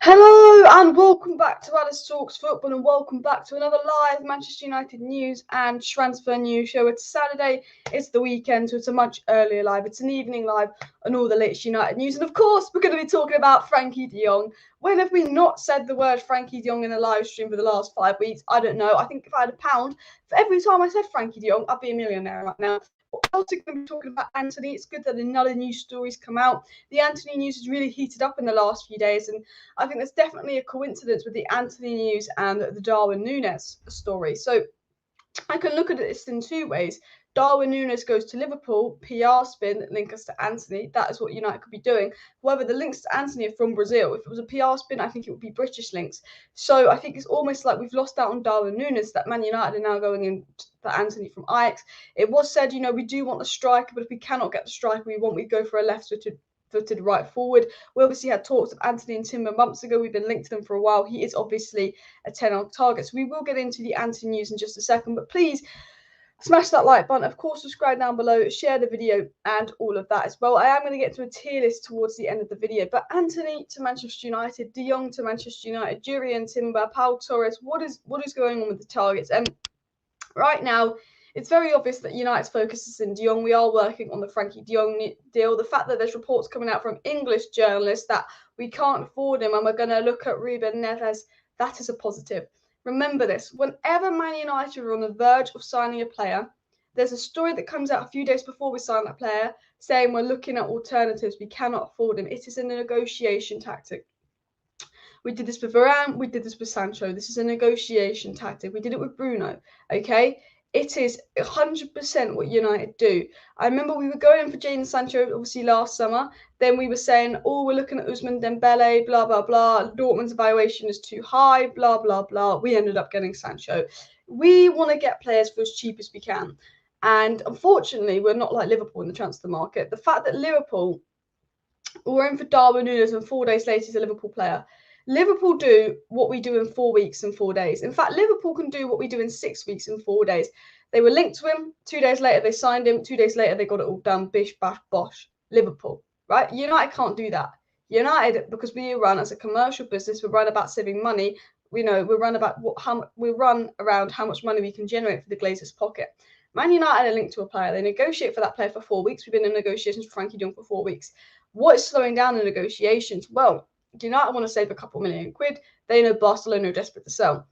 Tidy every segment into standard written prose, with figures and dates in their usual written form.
Hello and welcome back to Alice Talks Football and welcome back to another live Manchester United news and transfer news show. It's Saturday, it's the weekend, so it's a much earlier live. It's an evening live on all the latest United news. And of course, we're going to be talking about Frankie de Jong. When have we not said the word Frankie de Jong in a live stream for the last 5 weeks? I don't know. I think if I had £1 for every time I said Frankie de Jong, I'd be a millionaire right now. What else are we going to be talking about Antony? It's good that another news story's come out. The Antony news has really heated up in the last few days, and I think there's definitely a coincidence with the Antony news and the Darwin Nunez story. So I can look at this in two ways. Darwin Nunez goes to Liverpool, PR spin, link us to Antony. That is what United could be doing. However, the links to Antony are from Brazil. If it was a PR spin, I think it would be British links. So I think it's almost like we've lost out on Darwin Nunez, that Man United are now going in for Antony from AJAX. It was said, we do want a striker, but if we cannot get the striker we go for a left-footed right forward. We obviously had talks of Antony and Timber months ago. We've been linked to them for a while. He is obviously a 10 target. So we will get into the Antony news in just a second, but please smash that like button. Of course, subscribe down below, share the video and all of that as well. I am going to get to a tier list towards the end of the video, but Antony to Manchester United, De Jong to Manchester United, Jurriën Timber, Pau Torres, what is going on with the targets? And right now, it's very obvious that United's focus is in De Jong. We are working on the Frankie de Jong deal. The fact that there's reports coming out from English journalists that we can't afford him and we're going to look at Ruben Neves, that is a positive. Remember this, whenever Man United are on the verge of signing a player, there's a story that comes out a few days before we sign that player saying we're looking at alternatives, we cannot afford him. It is a negotiation tactic. We did this with Varane, we did this with Sancho. This is a negotiation tactic. We did it with Bruno, okay? It is 100% what United do. I remember we were going in for Jadon Sancho, obviously, last summer. Then we were saying, we're looking at Ousmane Dembele, blah, blah, blah. Dortmund's valuation is too high, blah, blah, blah. We ended up getting Sancho. We want to get players for as cheap as we can. And unfortunately, we're not like Liverpool in the transfer market. The fact that Liverpool were in for Darwin Nunez and 4 days later he's a Liverpool player. Liverpool do what we do in 4 weeks and 4 days. In fact, Liverpool can do what we do in 6 weeks and 4 days. They were linked to him. 2 days later, they signed him. 2 days later, they got it all done. Bish, bash, bosh. Liverpool, right? United can't do that. United, because we run as a commercial business, we run about saving money. We run around how much money we can generate for the Glazers' pocket. Man United are linked to a player. They negotiate for that player for 4 weeks. We've been in negotiations for Frankie de Jong for 4 weeks. What is slowing down the negotiations? Well, United want to save a couple million quid. They know Barcelona are desperate to sell.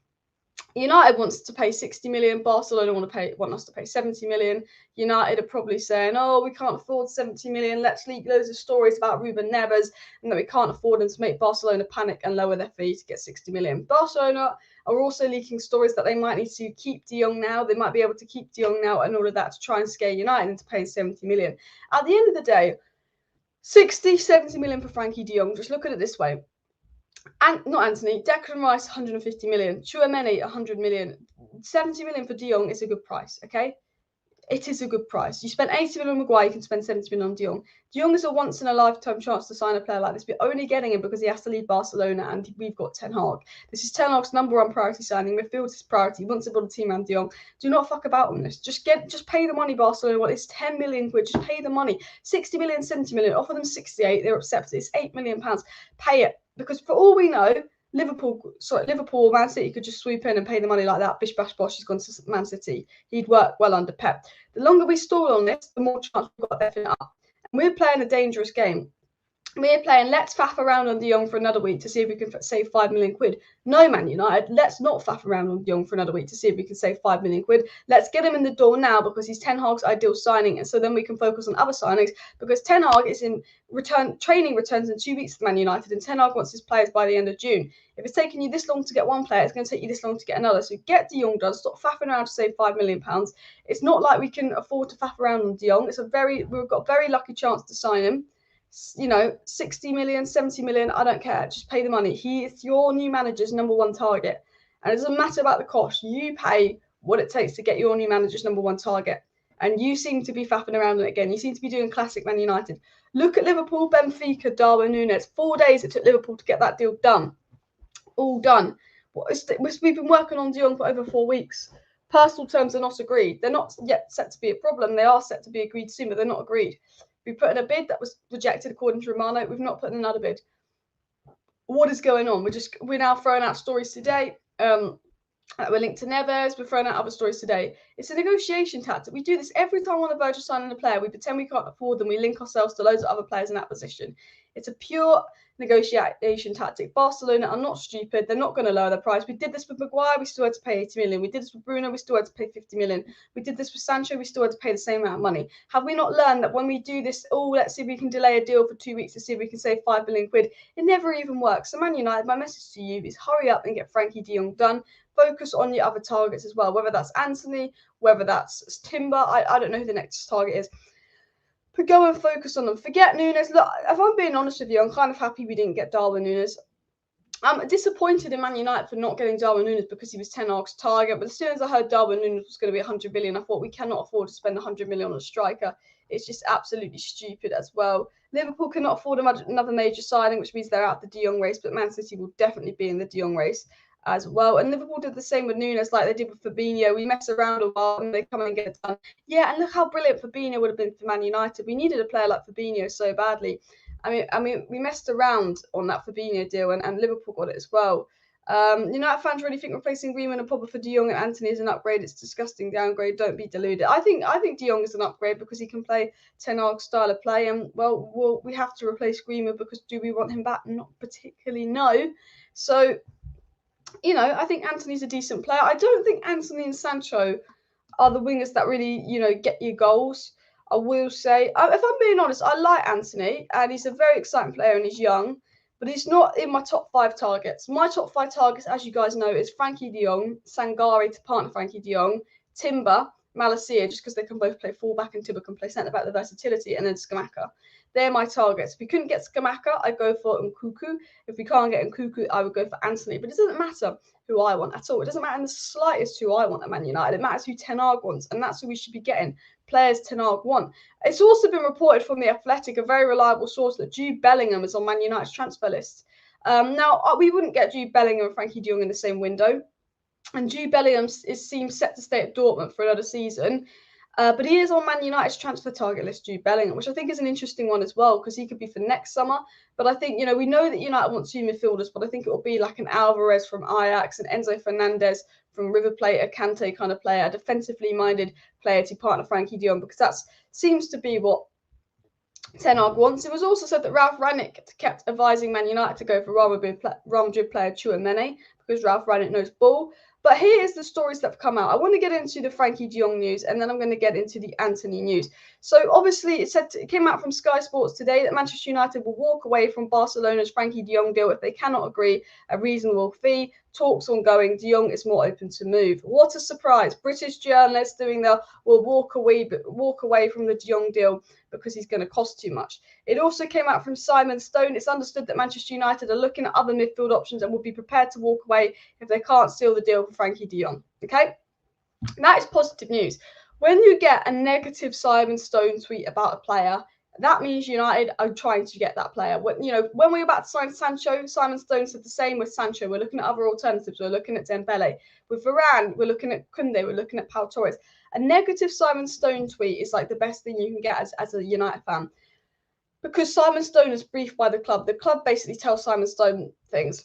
United wants to pay 60 million. Barcelona want us to pay 70 million. United are probably saying, we can't afford 70 million. Let's leak loads of stories about Ruben Neves and that we can't afford them to make Barcelona panic and lower their fee to get 60 million. Barcelona are also leaking stories that they might need to keep De Jong now. They might be able to keep De Jong now and all of that to try and scare United into paying 70 million. At the end of the day, 60, 70 million for Frankie de Jong. Just look at it this way. And not Antony, Declan Rice, 150 million. Tchouaméni, 100 million. 70 million for de Jong is a good price, okay? It is a good price. You spend 80 million on Maguire, you can spend 70 million on de Jong. De Jong is a once-in-a-lifetime chance to sign a player like this. We're only getting him because he has to leave Barcelona and we've got Ten Hag. This is Ten Hag's #1 priority signing. Midfield is priority. He wants to build a team around de Jong. Do not fuck about on this. Just pay the money, Barcelona. Well, it's 10 million quid. Just pay the money. 60 million, 70 million. Offer them 68. They're accepted. It's £8 million. Pay it. Because for all we know, Liverpool or Man City could just swoop in and pay the money like that. Bish, bash, bosh, he's gone to Man City. He'd work well under Pep. The longer we stall on this, the more chance we've got of effing it up. And we're playing a dangerous game. We're playing, let's faff around on de Jong for another week to see if we can save 5 million quid. No, Man United, let's not faff around on de Jong for another week to see if we can save 5 million quid. Let's get him in the door now because he's Ten Hag's ideal signing. And so then we can focus on other signings because Ten Hag is in training returns in 2 weeks for Man United and Ten Hag wants his players by the end of June. If it's taking you this long to get one player, it's going to take you this long to get another. So get de Jong done. Stop faffing around to save £5 million. It's not like we can afford to faff around on de Jong. We've got a very lucky chance to sign him. 60 million, 70 million, I don't care. Just pay the money. He is your new manager's #1 target. And it doesn't matter about the cost. You pay what it takes to get your new manager's #1 target. And you seem to be faffing around on it again. You seem to be doing classic Man United. Look at Liverpool, Benfica, Darwin Nunez. 4 days it took Liverpool to get that deal done. All done. We've been working on de Jong for over 4 weeks. Personal terms are not agreed. They're not yet set to be a problem. They are set to be agreed soon, but they're not agreed. We put in a bid that was rejected according to Romano. We've not put in another bid. what is going on? We're now throwing out stories today. We're linked to Nunez. We're throwing out other stories today. It's a negotiation tactic. We do this every time on the verge of signing a player. We pretend we can't afford them. We link ourselves to loads of other players in that position. It's a pure negotiation tactic. Barcelona are not stupid. They're not going to lower the price. We did this with Maguire. We still had to pay 80 million. We did this with Bruno. We still had to pay 50 million. We did this with Sancho. We still had to pay the same amount of money. Have we not learned that when we do this, let's see if we can delay a deal for 2 weeks to see if we can save 5 million quid, it never even works. So Man United, my message to you is hurry up and get Frankie de Jong done. Focus on your other targets as well, whether that's Antony, whether that's Timber. I don't know who the next target is. But go and focus on them. Forget Nunez. Look, if I'm being honest with you, I'm kind of happy we didn't get Darwin Nunez. I'm disappointed in Man United for not getting Darwin Nunez because he was Ten Hag's target. But as soon as I heard Darwin Nunez was going to be 100 million, I thought we cannot afford to spend 100 million on a striker. It's just absolutely stupid as well. Liverpool cannot afford another major signing, which means they're out the De Jong race. But Man City will definitely be in the De Jong race as well. And Liverpool did the same with Nunez like they did with Fabinho. We mess around a while and they come and get it done. Yeah, and look how brilliant Fabinho would have been for Man United. We needed a player like Fabinho so badly. I mean, we messed around on that Fabinho deal and Liverpool got it as well. United fans really think replacing Greenwood and Pogba for De Jong and Antony is an upgrade. It's a disgusting downgrade. Don't be deluded. I think De Jong is an upgrade because he can play Ten Hag's style of play. And well, we have to replace Greenwood because do we want him back? Not particularly, no. So, I think Antony's a decent player. I don't think Antony and Sancho are the wingers that really, get you goals. I will say, if I'm being honest, I like Antony, and he's a very exciting player, and he's young, but he's not in my top 5 targets. My top 5 targets, as you guys know, is Frankie de Jong, Sangare to partner Frankie de Jong, Timber, Malacia, just because they can both play fullback and Timber can play centre-back, the versatility, and then Scamacca. They're my targets. If we couldn't get Scamacca, I'd go for Nkunku. If we can't get Nkunku, I would go for Antony. But it doesn't matter who I want at all. It doesn't matter in the slightest who I want at Man United. It matters who Ten Hag wants, and that's who we should be getting. Players Ten Hag want. It's also been reported from The Athletic, a very reliable source, that Jude Bellingham is on Man United's transfer list. Now, we wouldn't get Jude Bellingham and Frenkie de Jong in the same window. And Jude Bellingham seems set to stay at Dortmund for another season. But he is on Man United's transfer target list, Jude Bellingham, which I think is an interesting one as well, because he could be for next summer. But I think, we know that United want 2 midfielders, but I think it will be like an Alvarez from Ajax, and Enzo Fernandez from River Plate, a Kante kind of player, a defensively minded player to partner Frankie de Jong, because that seems to be what Ten Hag wants. It was also said that Ralf Rangnick kept advising Man United to go for Real Madrid player Tchouameni, because Ralf Rangnick knows ball. But here's the stories that have come out. I want to get into the Frankie de Jong news, and then I'm going to get into the Antony news. So obviously it came out from Sky Sports today that Manchester United will walk away from Barcelona's Frankie de Jong deal if they cannot agree a reasonable fee. Talks ongoing. De Jong is more open to move. What a surprise. British journalists will walk away from the De Jong deal because he's going to cost too much. It also came out from Simon Stone. It's understood that Manchester United are looking at other midfield options and will be prepared to walk away if they can't seal the deal for Frankie de Jong. Okay? That is positive news. When you get a negative Simon Stone tweet about a player, that means United are trying to get that player. When we were about to sign Sancho, Simon Stone said the same with Sancho. We're looking at other alternatives. We're looking at Dembele. With Varane, we're looking at Kunde. We're looking at Pau Torres. A negative Simon Stone tweet is like the best thing you can get as a United fan. Because Simon Stone is briefed by the club. The club basically tells Simon Stone things.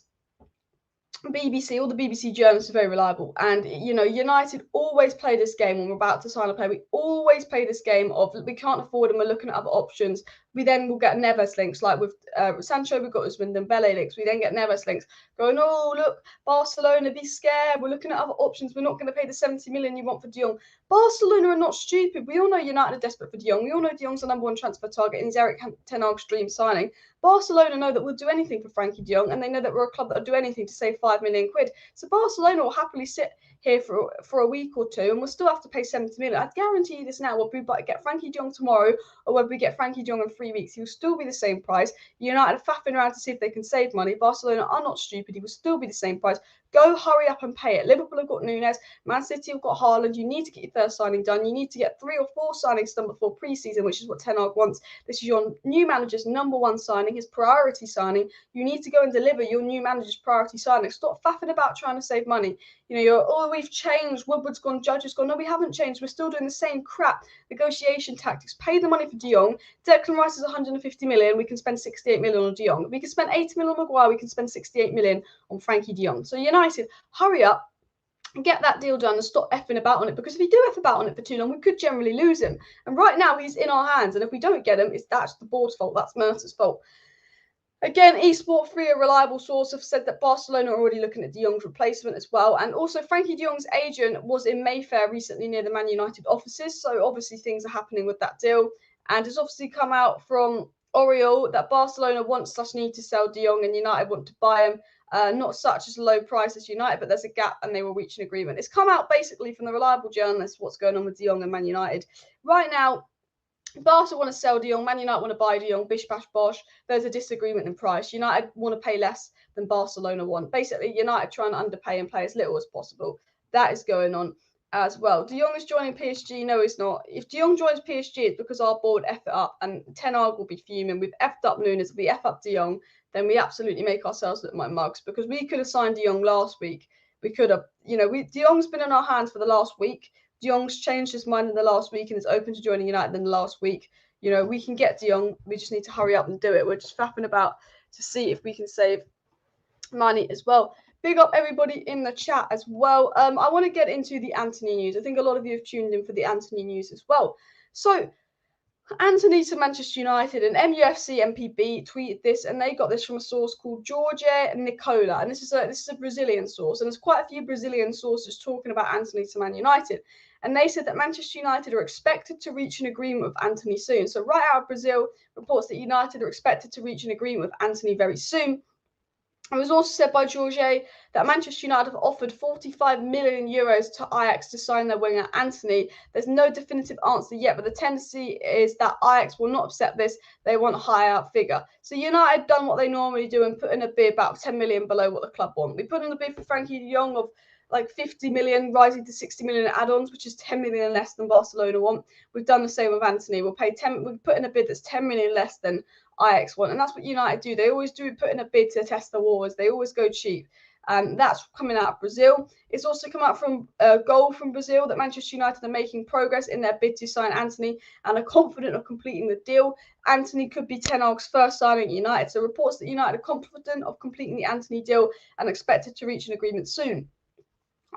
BBC, all the BBC journalists are very reliable, and United always play this game when we're about to sign a player. We always play this game of we can't afford them, we're looking at other options. We then will get Neves links, like with Sancho, we've got Ousmane Dembele links. We then get Neves links, going, oh look, Barcelona, be scared. We're looking at other options. We're not going to pay the 70 million you want for De Jong. Barcelona are not stupid. We all know United are desperate for De Jong. We all know De Jong's the number 1 transfer target and he's ERIK Ten Hag's dream signing. Barcelona know that we'll do anything for Frankie de Jong, and they know that we're a club that will do anything to save 5 million quid. So Barcelona will happily sit here for a week or two, and we'll still have to pay 70 million. I guarantee you this now. Whether we get Frankie de Jong tomorrow or whether we get Frankie de Jong in 3 weeks, he will still be the same price. United are faffing around to see if they can save money. Barcelona are not stupid. He will still be the same price. Go hurry up and pay it. Liverpool have got Nunez. Man City have got Haaland. You need to get your first signing done. You need to get 3 or 4 signings done before pre-season, which is what Ten Hag wants. This is your new manager's #1 signing, his priority signing. You need to go and deliver your new manager's priority signing. Stop faffing about trying to save money. We've changed. Woodward's gone, Judge has gone. No, we haven't changed. We're still doing the same crap negotiation tactics. Pay the money for De Jong. Declan Rice is 150 million. We can spend 68 million on De Jong. We can spend 80 million on Maguire. We can spend 68 million on Frankie de Jong. So United, hurry up and get that deal done and stop effing about on it, because if you do eff about on it for too long, we could generally lose him. And right now he's in our hands, and if we don't get him, that's the board's fault. That's Mercer's fault. Again, eSport3, a reliable source, have said that Barcelona are already looking at De Jong's replacement as well. And also, Frankie de Jong's agent was in Mayfair recently near the Man United offices. So obviously things are happening with that deal. And it's obviously come out from Oriol that Barcelona wants/need to sell De Jong and United want to buy him. Not such as a low price as United, but there's a gap and they will reach an agreement. It's come out basically from the reliable journalists what's going on with De Jong and Man United. Right now, Barca want to sell De Jong, Man United want to buy De Jong, bish bash bosh. There's a disagreement in price. United want to pay less than Barcelona want. Basically, United trying to underpay and play as little as possible. That is going on as well. De Jong is joining PSG. No, he's not. If De Jong joins PSG, it's because our board F it up, and Ten Hag will be fuming. We've effed up Nunez, we F up De Jong, then we absolutely make ourselves look like mugs, because we could have signed De Jong last week. We could have, De Jong's been in our hands for the last week. De Jong's changed his mind in the last week and is open to joining United in the last week. We can get De Jong. We just need to hurry up and do it. We're just faffing about to see if we can save money as well. Big up everybody in the chat as well. I want to get into the Antony news. I think a lot of you have tuned in for the Antony news as well. So, Antony to Manchester United, and MUFC MPB tweeted this, and they got this from a source called Jorge Nicola, and this is a Brazilian source, and there's quite a few Brazilian sources talking about Antony to Man United, and they said that Manchester United are expected to reach an agreement with Antony soon. So right out of Brazil, reports that United are expected to reach an agreement with Antony very soon. It was also said by Jorge that Manchester United have offered 45 million euros to AJAX to sign their winger Antony. There's no definitive answer yet, but the tendency is that AJAX will not accept this. They want a higher figure. So United done what they normally do and put in a bid about 10 million below what the club want. We put in a bid for Frankie de Jong of like 50 million, rising to 60 million add-ons, which is 10 million less than Barcelona want. We've done the same with Antony. We put in a bid that's 10 million less than AJAX want, and that's what United do. They always do put in a bid to test the waters. They always go cheap. That's coming out of Brazil. It's also come out from a goal from Brazil that Manchester United are making progress in their bid to sign Antony and are confident of completing the deal. Antony could be Ten Hag's first signing at United. So reports that United are confident of completing the Antony deal and expected to reach an agreement soon.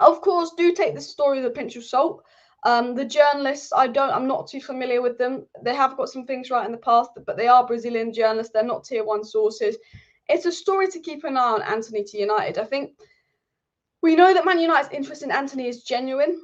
Of course, do take this story with a pinch of salt. The journalists, I'm not too familiar with them. They have got some things right in the past, but they are Brazilian journalists. They're not tier 1 sources. It's a story to keep an eye on Antony to United. I think we know that Man United's interest in Antony is genuine.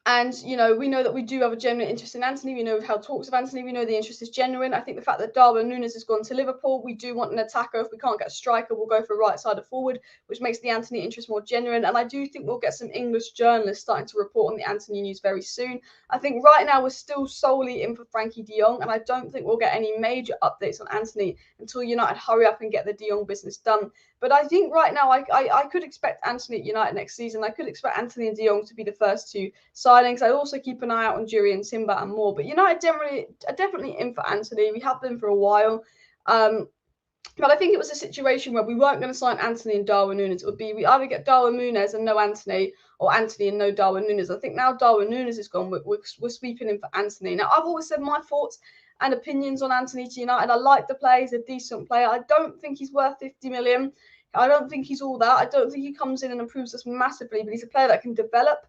And, we know that we do have a genuine interest in Antony. We know we've held talks of Antony. We know the interest is genuine. I think the fact that Darwin Nunez has gone to Liverpool, we do want an attacker. If we can't get a striker, we'll go for a right-sided forward, which makes the Antony interest more genuine. And I do think we'll get some English journalists starting to report on the Antony news very soon. I think right now we're still solely in for Frankie de Jong, and I don't think we'll get any major updates on Antony until United hurry up and get the de Jong business done. But I think right now I could expect Antony at United next season. I could expect Antony and de Jong to be the first 2 signings. I'd also keep an eye out on Jury and Timber and more. But United are definitely in for Antony. We have been for a while. But I think it was a situation where we weren't going to sign Antony and Darwin Nunez. It would be we either get Darwin Nunez and no Antony, or Antony and no Darwin Nunez. I think now Darwin Nunez is gone. We're sweeping in for Antony. Now, I've always said my thoughts and opinions on Antony to United. I like the player. He's a decent player. I don't think he's worth 50 million. I don't think he's all that. I don't think he comes in and improves us massively, but he's a player that can develop,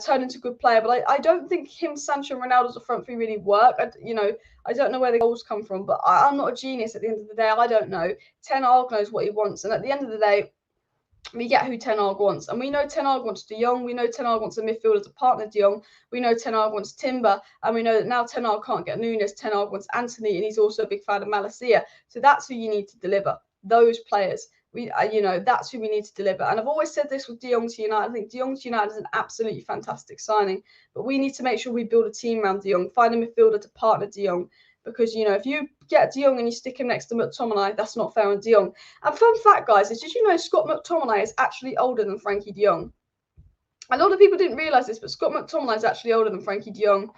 turn into a good player. But I don't think him, Sancho, and Ronaldo as a front three really work. I don't know where the goals come from, but I'm not a genius at the end of the day. I don't know. Ten Hag knows what he wants, and at the end of the day, we get who Ten Hag wants. And we know Ten Hag wants De Jong. We know Ten Hag wants a midfielder to partner De Jong. We know Ten Hag wants Timber. And we know that now Ten Hag can't get Nunez. Ten Hag wants Antony, and he's also a big fan of Malacia. So that's who you need to deliver, those players. That's who we need to deliver. And I've always said this with De Jong to United. I think De Jong to United is an absolutely fantastic signing. But we need to make sure we build a team around De Jong, find a midfielder to partner De Jong. because, you know, if you get De Jong and you stick him next to McTominay, that's not fair on De Jong. And fun fact, guys, is did you know Scott McTominay is actually older than Frankie de Jong? A lot of people didn't realise this, but Scott McTominay is actually older than Frankie de Jong.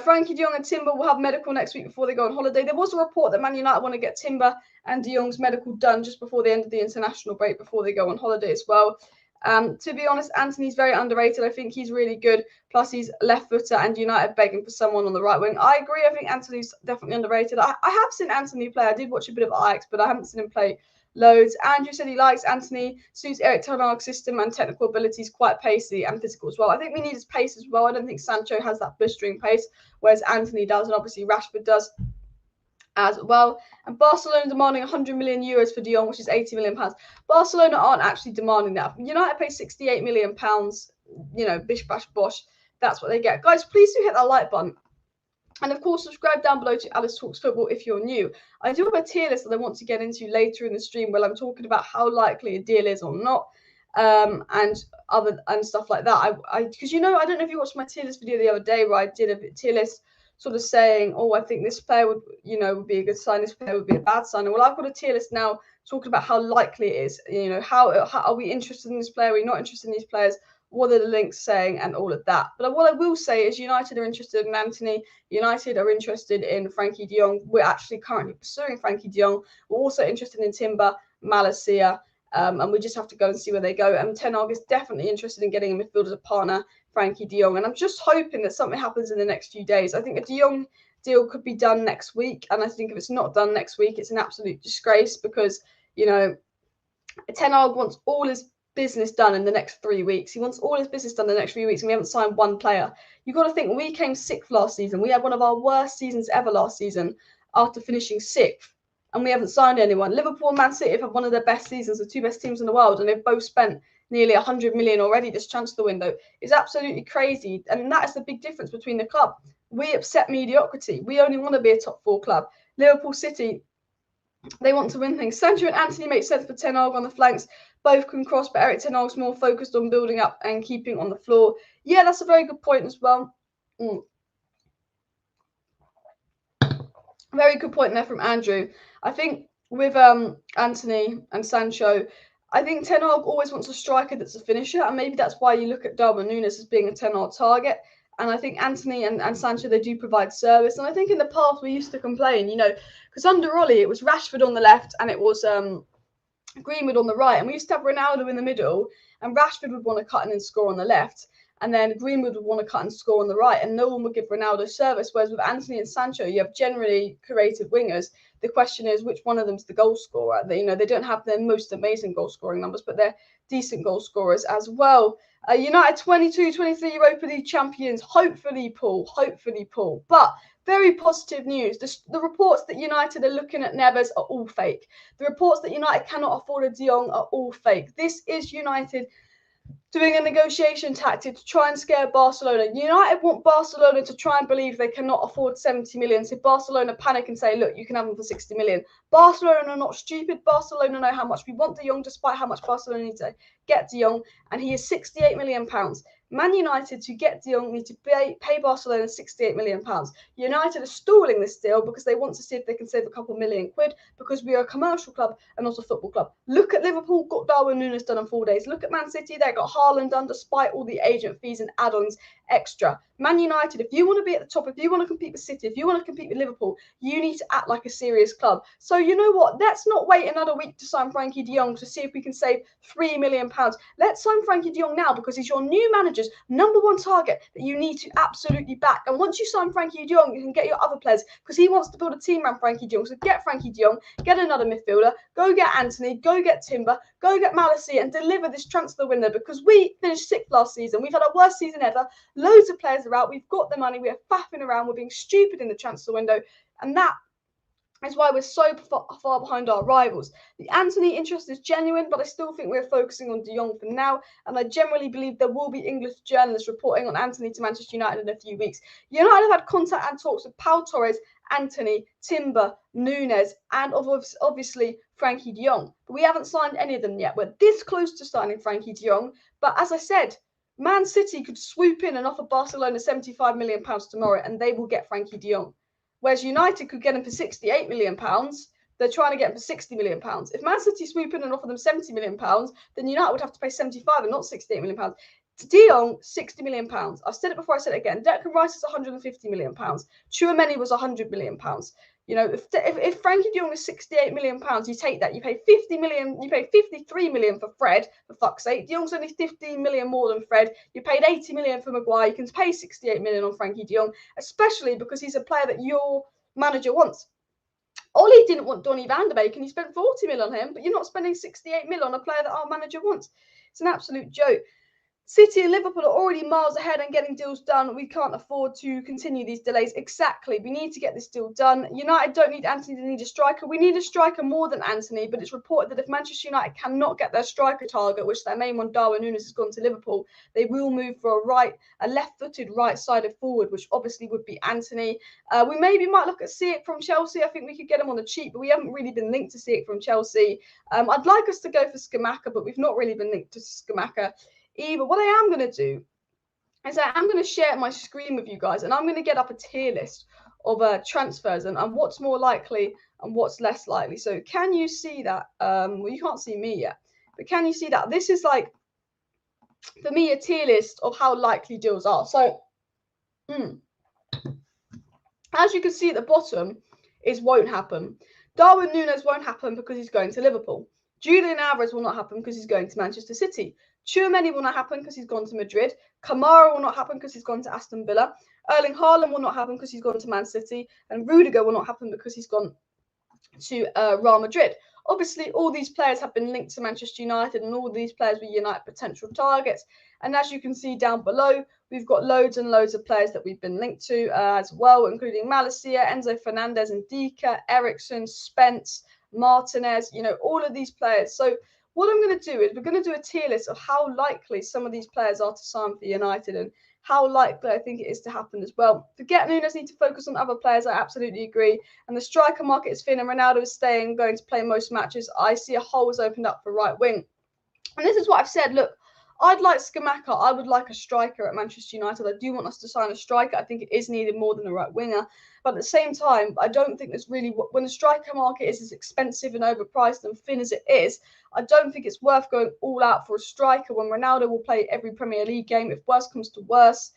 Frankie de Jong and Timber will have medical next week before they go on holiday. There was a report that Man United want to get Timber and de Jong's medical done just before the end of the international break, before they go on holiday as well. To be honest, Antony's very underrated. I think he's really good. Plus, he's left footer, and United begging for someone on the right wing. I agree. I think Antony's definitely underrated. I have seen Antony play. I did watch a bit of AJAX, but I haven't seen him play loads. Andrew said he likes Antony, suits ERIK Ten Hag's system and technical abilities, quite pacey and physical as well. I think we need his pace as well. I don't think Sancho has that blistering pace, whereas Antony does, and obviously Rashford does as well. And Barcelona demanding 100 million euros for De Jong, which is 80 million pounds. Barcelona aren't actually demanding that. United pay 68 million pounds, you know, bish bash bosh. That's what they get. Guys, please do hit that like button. And of course, subscribe down below to Alice Talks Football if you're new. I do have a tier list that I want to get into later in the stream where I'm talking about how likely a deal is or not, and stuff like that. Because, you know, I don't know if you watched my tier list video the other day where I did a tier list sort of saying, oh, I think this player would, you know, would be a good sign, this player would be a bad sign. Well, I've got a tier list now talking about how likely it is. You know, how are we interested in this player? Are we not interested in these players? What are the links saying and all of that? But what I will say is United are interested in Antony. United are interested in Frankie de Jong. We're actually currently pursuing Frankie de Jong. We're also interested in Timber, Malacia, and we just have to go and see where they go. And Ten Hag is definitely interested in getting a midfielder as a partner, Frankie de Jong. And I'm just hoping that something happens in the next few days. I think a de Jong deal could be done next week. And I think if it's not done next week, it's an absolute disgrace because, you know, Ten Hag wants all his business done in the next 3 weeks. He wants all his business done in the next 3 weeks, and we haven't signed one player. You've got to think, when we came sixth last season, we had one of our worst seasons ever last season after finishing sixth, and we haven't signed anyone. Liverpool and Man City have had one of their best seasons, the two best teams in the world, and they've both spent nearly 100 million already this transfer window. It's absolutely crazy, and that is the big difference between the club. We accept mediocrity. We only want to be a top four club. Liverpool City, they want to win things. Sancho and Antony make sense for Ten Hag on the flanks. Both can cross, but ERIK Ten Hag's more focused on building up and keeping on the floor. Yeah, that's a very good point as well. Very good point there from Andrew. I think with Antony and Sancho, I think Ten Hag always wants a striker that's a finisher, and maybe that's why you look at Darwin Nunez as being a Ten Hag target. And I think Antony and Sancho, they do provide service. And I think in the past we used to complain, you know, because under Ollie it was Rashford on the left and it was Greenwood on the right, and we used to have Ronaldo in the middle, and Rashford would want to cut in and score on the left, and then Greenwood would want to cut and score on the right, and no one would give Ronaldo service. Whereas with Antony and Sancho, you have generally creative wingers. The question is which one of them's the goal scorer. They, you know, they don't have their most amazing goal scoring numbers, but they're decent goal scorers as well. United 22-23 Europa League champions. Hopefully, Paul. But very positive news. The reports that United are looking at Neves are all fake. The reports that United cannot afford a De Jong are all fake. This is United doing a negotiation tactic to try and scare Barcelona. United want Barcelona to try and believe they cannot afford 70 million. So Barcelona panic and say, look, you can have them for 60 million. Barcelona are not stupid. Barcelona know how much we want De Jong, despite how much Barcelona need to get De Jong. And he is 68 million pounds. Man United, to get De Jong, need to pay Barcelona 68 million pounds. United are stalling this deal because they want to see if they can save a couple million quid, because we are a commercial club and not a football club. Look at Liverpool, got Darwin Nunez done in 4 days. Look at Man City, they got Haaland done despite all the agent fees and add-ons extra. Man United, if you want to be at the top, if you want to compete with City, if you want to compete with Liverpool, you need to act like a serious club. So you know what? Let's not wait another week to sign Frankie de Jong to see if we can save £3 million. Let's sign Frankie de Jong now, because he's your new manager's #1 target that you need to absolutely back. And once you sign Frankie de Jong, you can get your other players, because he wants to build a team around Frankie de Jong. So get Frankie de Jong, get another midfielder, go get Antony, go get Timber, go get Malacia, and deliver this transfer window, because we finished 6th last season. We've had our worst season ever. Loads of players are out. We've got the money. We're faffing around. We're being stupid in the transfer window. And that is why we're so far behind our rivals. The Antony interest is genuine, but I still think we're focusing on De Jong for now. And I generally believe there will be English journalists reporting on Antony to Manchester United in a few weeks. United have had contact and talks with Pau Torres, Antony, Timber, Nunez, and obviously Frankie de Jong. But we haven't signed any of them yet. We're this close to signing Frankie de Jong. But as I said, Man City could swoop in and offer Barcelona £75 million tomorrow, and they will get Frankie de Jong. whereas United could get him for £68 million. They're trying to get him for £60 million. If Man City swoop in and offer them £70 million, then United would have to pay 75 and not £68 million. De Jong, £60 million. I've said it before, I said it again. Declan Rice is £150 million. Tchouaméni was £100 million. You know, if Frankie de Jong is £68 million, you take that. You pay 50 million. You pay 53 million for Fred. For fuck's sake, de Jong's only 15 million more than Fred. You paid 80 million for Maguire. You can pay 68 million on Frankie de Jong, especially because he's a player that your manager wants. Ollie didn't want Donny van de Beek and he spent 40 mil on him, but you're not spending 68 mil on a player that our manager wants. It's an absolute joke. City and Liverpool are already miles ahead and getting deals done. We can't afford to continue these delays. Exactly. We need to get this deal done. United don't need Antony, they need a striker. We need a striker more than Antony, but it's reported that if Manchester United cannot get their striker target, which their main one, Darwin Nunez, has gone to Liverpool, they will move for a left-footed right-sided forward, which obviously would be Antony. We maybe might look at Seek from Chelsea. I think we could get him on the cheap, but we haven't really been linked to Seek from Chelsea. I'd like us to go for Scamacca, but we've not really been linked to Scamacca either. What I am going to do is I'm going to share my screen with you guys, and I'm going to get up a tier list of transfers and what's more likely and what's less likely. So can you see that? Well, you can't see me yet, but can you see that? This is like, for me, a tier list of how likely deals are. So as you can see at the bottom is won't happen. Darwin Nunez won't happen because he's going to Liverpool. Julian Alvarez will not happen because he's going to Manchester City. Tchouaméni will not happen because he's gone to Madrid. Kamara will not happen because he's gone to Aston Villa. Erling Haaland will not happen because he's gone to Man City. And Rudiger will not happen because he's gone to Real Madrid. Obviously, all these players have been linked to Manchester United, and all these players will unite potential targets. And as you can see down below, we've got loads and loads of players that we've been linked to as well, including Malacia, Enzo Fernandez, and Ndika, Eriksen, Spence, Martinez, you know, all of these players. So what I'm going to do is we're going to do a tier list of how likely some of these players are to sign for United and how likely I think it is to happen as well. Forget Nunez, need to focus on other players. I absolutely agree. And the striker market is thin, and Ronaldo is staying, going to play most matches. I see a hole has opened up for right wing. And this is what I've said. Look, I'd like Scamacca. I would like a striker at Manchester United. I do want us to sign a striker. I think it is needed more than a right winger. But at the same time, I don't think there's really, when the striker market is as expensive and overpriced and thin as it is, I don't think it's worth going all out for a striker when Ronaldo will play every Premier League game. If worse comes to worse,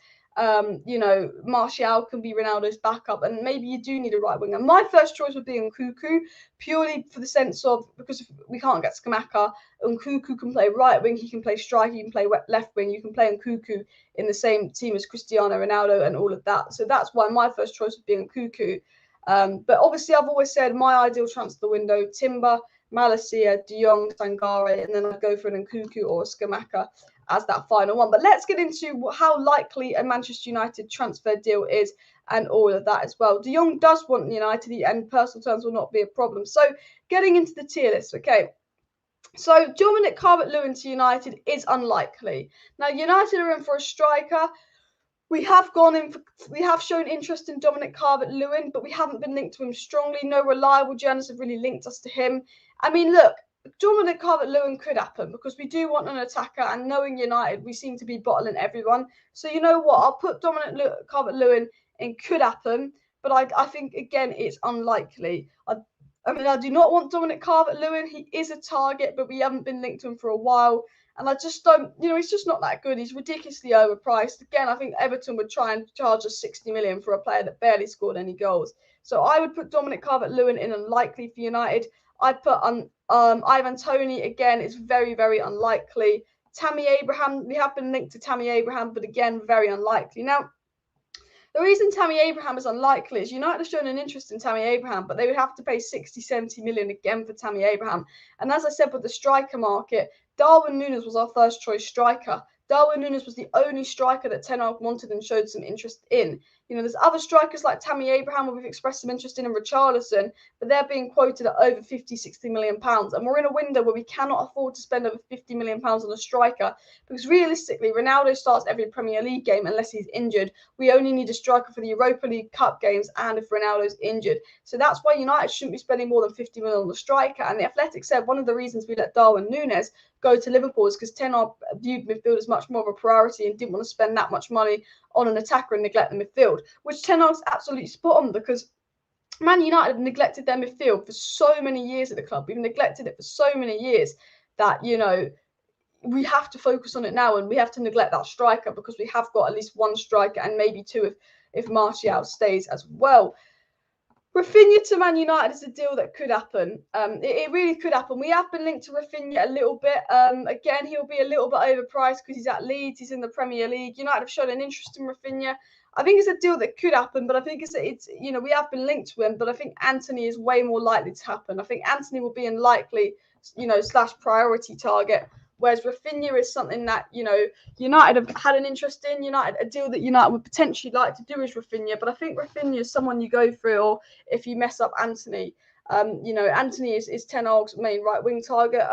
you know, Martial can be Ronaldo's backup, and maybe you do need a right winger. My first choice would be Nkunku, purely for the sense of, because if we can't get Scamacca, Nkunku can play right wing, he can play striker, he can play left wing, you can play Nkunku in the same team as Cristiano Ronaldo and all of that. So that's why my first choice would be Nkunku. But obviously, I've always said my ideal transfer window, Timber, Malacia, De Jong, Sangare, and then I'd go for an Nkunku or a Scamacca as that final one. But let's get into how likely a Manchester United transfer deal is and all of that as well. De Jong does want United, and personal terms will not be a problem. So getting into the tier list, okay. So Dominic Calvert-Lewin to United is unlikely. Now United are in for a striker. We have shown interest in Dominic Calvert-Lewin, but we haven't been linked to him strongly. No reliable journalists have really linked us to him. I mean, look, Dominic Calvert-Lewin could happen because we do want an attacker, and knowing United, we seem to be bottling everyone. So you know what? I'll put Dominic Calvert-Lewin in could happen, but I think, again, it's unlikely. I mean, I do not want Dominic Calvert-Lewin. He is a target, but we haven't been linked to him for a while. And I just don't, you know, he's just not that good. He's ridiculously overpriced. Again, I think Everton would try and charge us 60 million for a player that barely scored any goals. So I would put Dominic Calvert-Lewin in unlikely for United. I'd put Ivan Toney, again, it's very, very unlikely. Tammy Abraham, we have been linked to Tammy Abraham, but again, very unlikely. Now, the reason Tammy Abraham is unlikely is United have shown an interest in Tammy Abraham, but they would have to pay 60, 70 million again for Tammy Abraham. And as I said, with the striker market, Darwin Nunez was our first choice striker. Darwin Nunez was the only striker that Ten Hag wanted and showed some interest in. You know, there's other strikers like Tammy Abraham who we've expressed some interest in, and Richarlison, but they're being quoted at over 50, 60 million pounds. And we're in a window where we cannot afford to spend over 50 million pounds on a striker, because realistically, Ronaldo starts every Premier League game unless he's injured. We only need a striker for the Europa League Cup games and if Ronaldo's injured. So that's why United shouldn't be spending more than 50 million on the striker. And the Athletic said one of the reasons we let Darwin Nunez go to Liverpool is because Ten Hag viewed midfield as much more of a priority and didn't want to spend that much money on an attacker and neglect the midfield, which Ten Hag's absolutely spot on, because Man United have neglected their midfield for so many years at the club. We've neglected it for so many years that, you know, we have to focus on it now, and we have to neglect that striker because we have got at least one striker and maybe two if Martial stays as well. Rafinha to Man United is a deal that could happen. It really could happen. We have been linked to Rafinha a little bit. Again, he'll be a little bit overpriced because he's at Leeds. He's in the Premier League. United have shown an interest in Rafinha. I think it's a deal that could happen, but I think it's you know, we have been linked to him, but I think Antony is way more likely to happen. I think Antony will be an unlikely, you know, / priority target. Whereas Rafinha is something that, you know, United have had an interest in. A deal that United would potentially like to do is Rafinha. But I think Rafinha is someone you go through, or if you mess up Antony. You know, Antony is Ten Hag's main right wing target.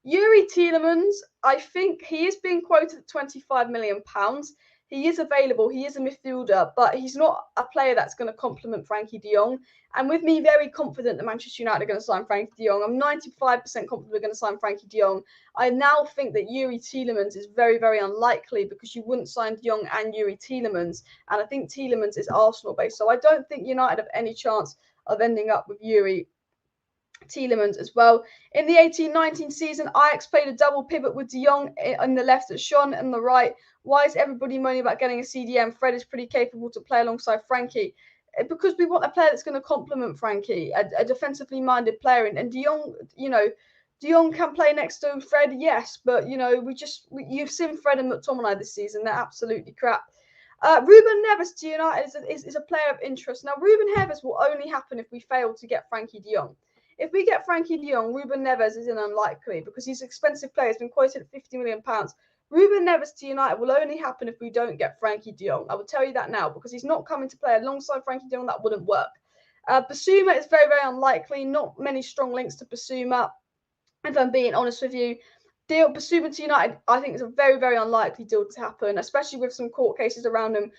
Youri Tielemans, I think he is being quoted at £25 million. He is available. He is a midfielder, but he's not a player that's going to complement Frankie de Jong. And with me very confident that Manchester United are going to sign Frankie de Jong, I'm 95% confident we're going to sign Frankie de Jong. I now think that Youri Tielemans is very, very unlikely because you wouldn't sign de Jong and Youri Tielemans. And I think Tielemans is Arsenal-based. So I don't think United have any chance of ending up with Youri Tielemans as well. In the 18-19 season, Ajax played a double pivot with De Jong on the left at Sean and the right. Why is everybody moaning about getting a CDM? Fred is pretty capable to play alongside Frankie. Because we want a player that's going to complement Frankie, a defensively minded player. And De Jong, you know, De Jong can play next to Fred, yes, but, you know, you've seen Fred and McTominay this season. They're absolutely crap. Ruben Neves to United is a player of interest. Now, Ruben Neves will only happen if we fail to get Frankie de Jong. If we get Frankie de Jong, Ruben Neves is an unlikely because he's an expensive player. He's been quoted at £50 million. Ruben Neves to United will only happen if we don't get Frankie de Jong. I will tell you that now because he's not coming to play alongside Frankie de Jong. That wouldn't work. Basuma is very, very unlikely. Not many strong links to Basuma, if I'm being honest with you. Basuma to United, I think, is a very, very unlikely deal to happen, especially with some court cases around him.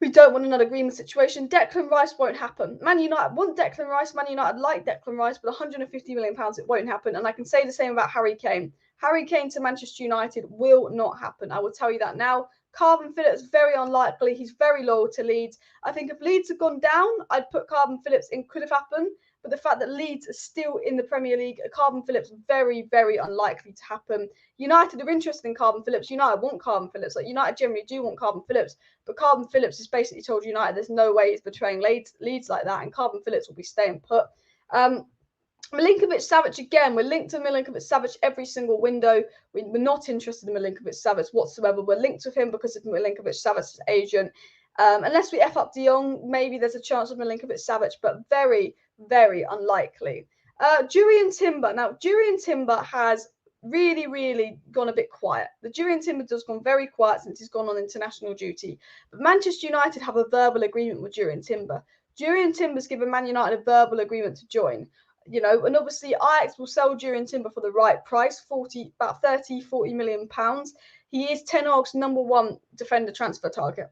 We don't want another agreement situation. Declan Rice won't happen. Man United want Declan Rice. Man United like Declan Rice, but £150 million, it won't happen. And I can say the same about Harry Kane. Harry Kane to Manchester United will not happen. I will tell you that now. Carbon Phillips, very unlikely. He's very loyal to Leeds. I think if Leeds had gone down, I'd put Carbon Phillips in. Could have happened. But the fact that Leeds are still in the Premier League, Carbon Phillips, very, very unlikely to happen. United are interested in Carbon Phillips. United want Carbon Phillips. Like, United generally do want Carbon Phillips. But Carbon Phillips has basically told United there's no way he's betraying Leeds like that. And Carbon Phillips will be staying put. Milinkovic-Savic, again, we're linked to Milinkovic-Savic every single window. We're not interested in Milinkovic-Savic whatsoever. We're linked with him because of Milinkovic-Savic's agent. Unless we F up De Jong, maybe there's a chance of Milinkovic-Savic, but very, very unlikely. Jurrien Timber. Now, Jurrien Timber has really, really gone a bit quiet. The Jurrien Timber has gone very quiet since he's gone on international duty. But Manchester United have a verbal agreement with Jurrien Timber. Jurrien Timber's given Man United a verbal agreement to join. You know, and obviously Ajax will sell Jurrien Timber for the right price, about £40 million. He is Ten Hag's #1 defender transfer target.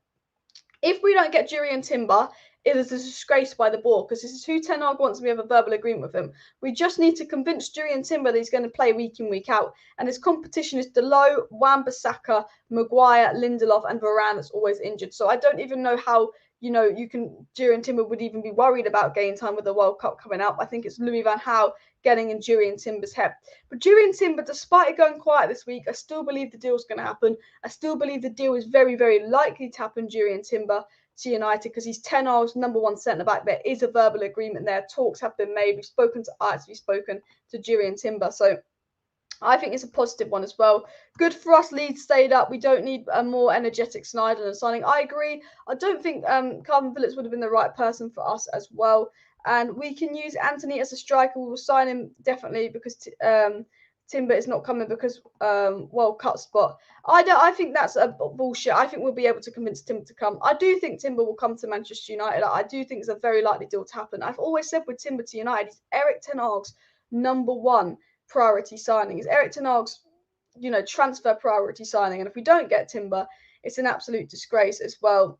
If we don't get Jurrien Timber, it is a disgrace by the board because this is who Ten Hag wants, and we have a verbal agreement with him. We just need to convince Jurrien Timber that he's going to play week in, week out. And his competition is Dalot, Wan-Bissaka, Maguire, Lindelof, and Varane that's always injured. So I don't even know how, you know, Jurrien Timber would even be worried about game time with the World Cup coming up. I think it's Louis van Gaal getting in Jurrien Timber's head. But Jurrien Timber, despite it going quiet this week, I still believe the deal's going to happen. I still believe the deal is very, very likely to happen, Jurrien Timber to United, because he's Ten Hag's #1 centre-back. There is a verbal agreement there. Talks have been made. We've spoken to Ajax. We've spoken to Jurrien Timber. So I think it's a positive one as well. Good for us. Leeds stayed up. We don't need a more energetic Sneijder signing. I agree. I don't think Carbon Phillips would have been the right person for us as well. And we can use Antony as a striker. We will sign him definitely because Timber is not coming because World Cup spot. I think that's a bullshit. I think we'll be able to convince Timber to come. I do think Timber will come to Manchester United. I do think it's a very likely deal to happen. I've always said with Timber to United, he's Erik ten Hag's #1 priority signing. Is Erik ten Hag's, you know, transfer priority signing. And if we don't get Timber, it's an absolute disgrace as well.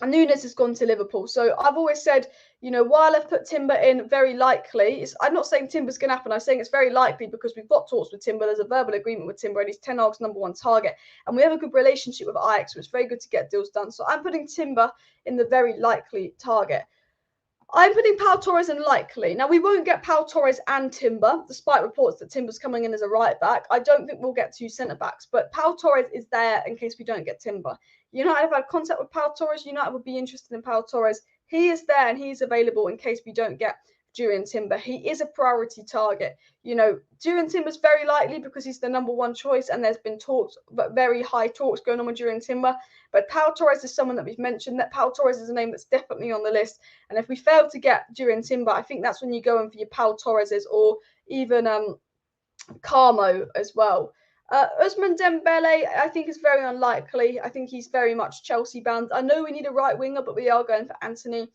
And Nunez has gone to Liverpool. So I've always said, you know, while I've put Timber in, very likely, I'm not saying Timber's going to happen. I'm saying it's very likely because we've got talks with Timber. There's a verbal agreement with Timber and he's Ten Hag's #1 target. And we have a good relationship with Ajax, so it's very good to get deals done. So I'm putting Timber in the very likely target. I'm putting Pau Torres in likely. Now, we won't get Pau Torres and Timber, despite reports that Timber's coming in as a right back. I don't think we'll get 2 centre-backs, but Pau Torres is there in case we don't get Timber. United have had contact with Pau Torres. United would be interested in Pau Torres. He is there and he is available in case we don't get Jurriën Timber. He is a priority target. You know, Jurriën Timber's very likely because he's the #1 choice, and there's been talks, but very high talks going on with Jurriën Timber. But Pau Torres is someone that we've mentioned. That Pau Torres is a name that's definitely on the list. And if we fail to get Jurriën Timber, I think that's when you go in for your Pau Torreses or even Carmo as well. Ousmane Dembele, I think, is very unlikely. I think he's very much Chelsea bound. I know we need a right winger, but we are going for Antony.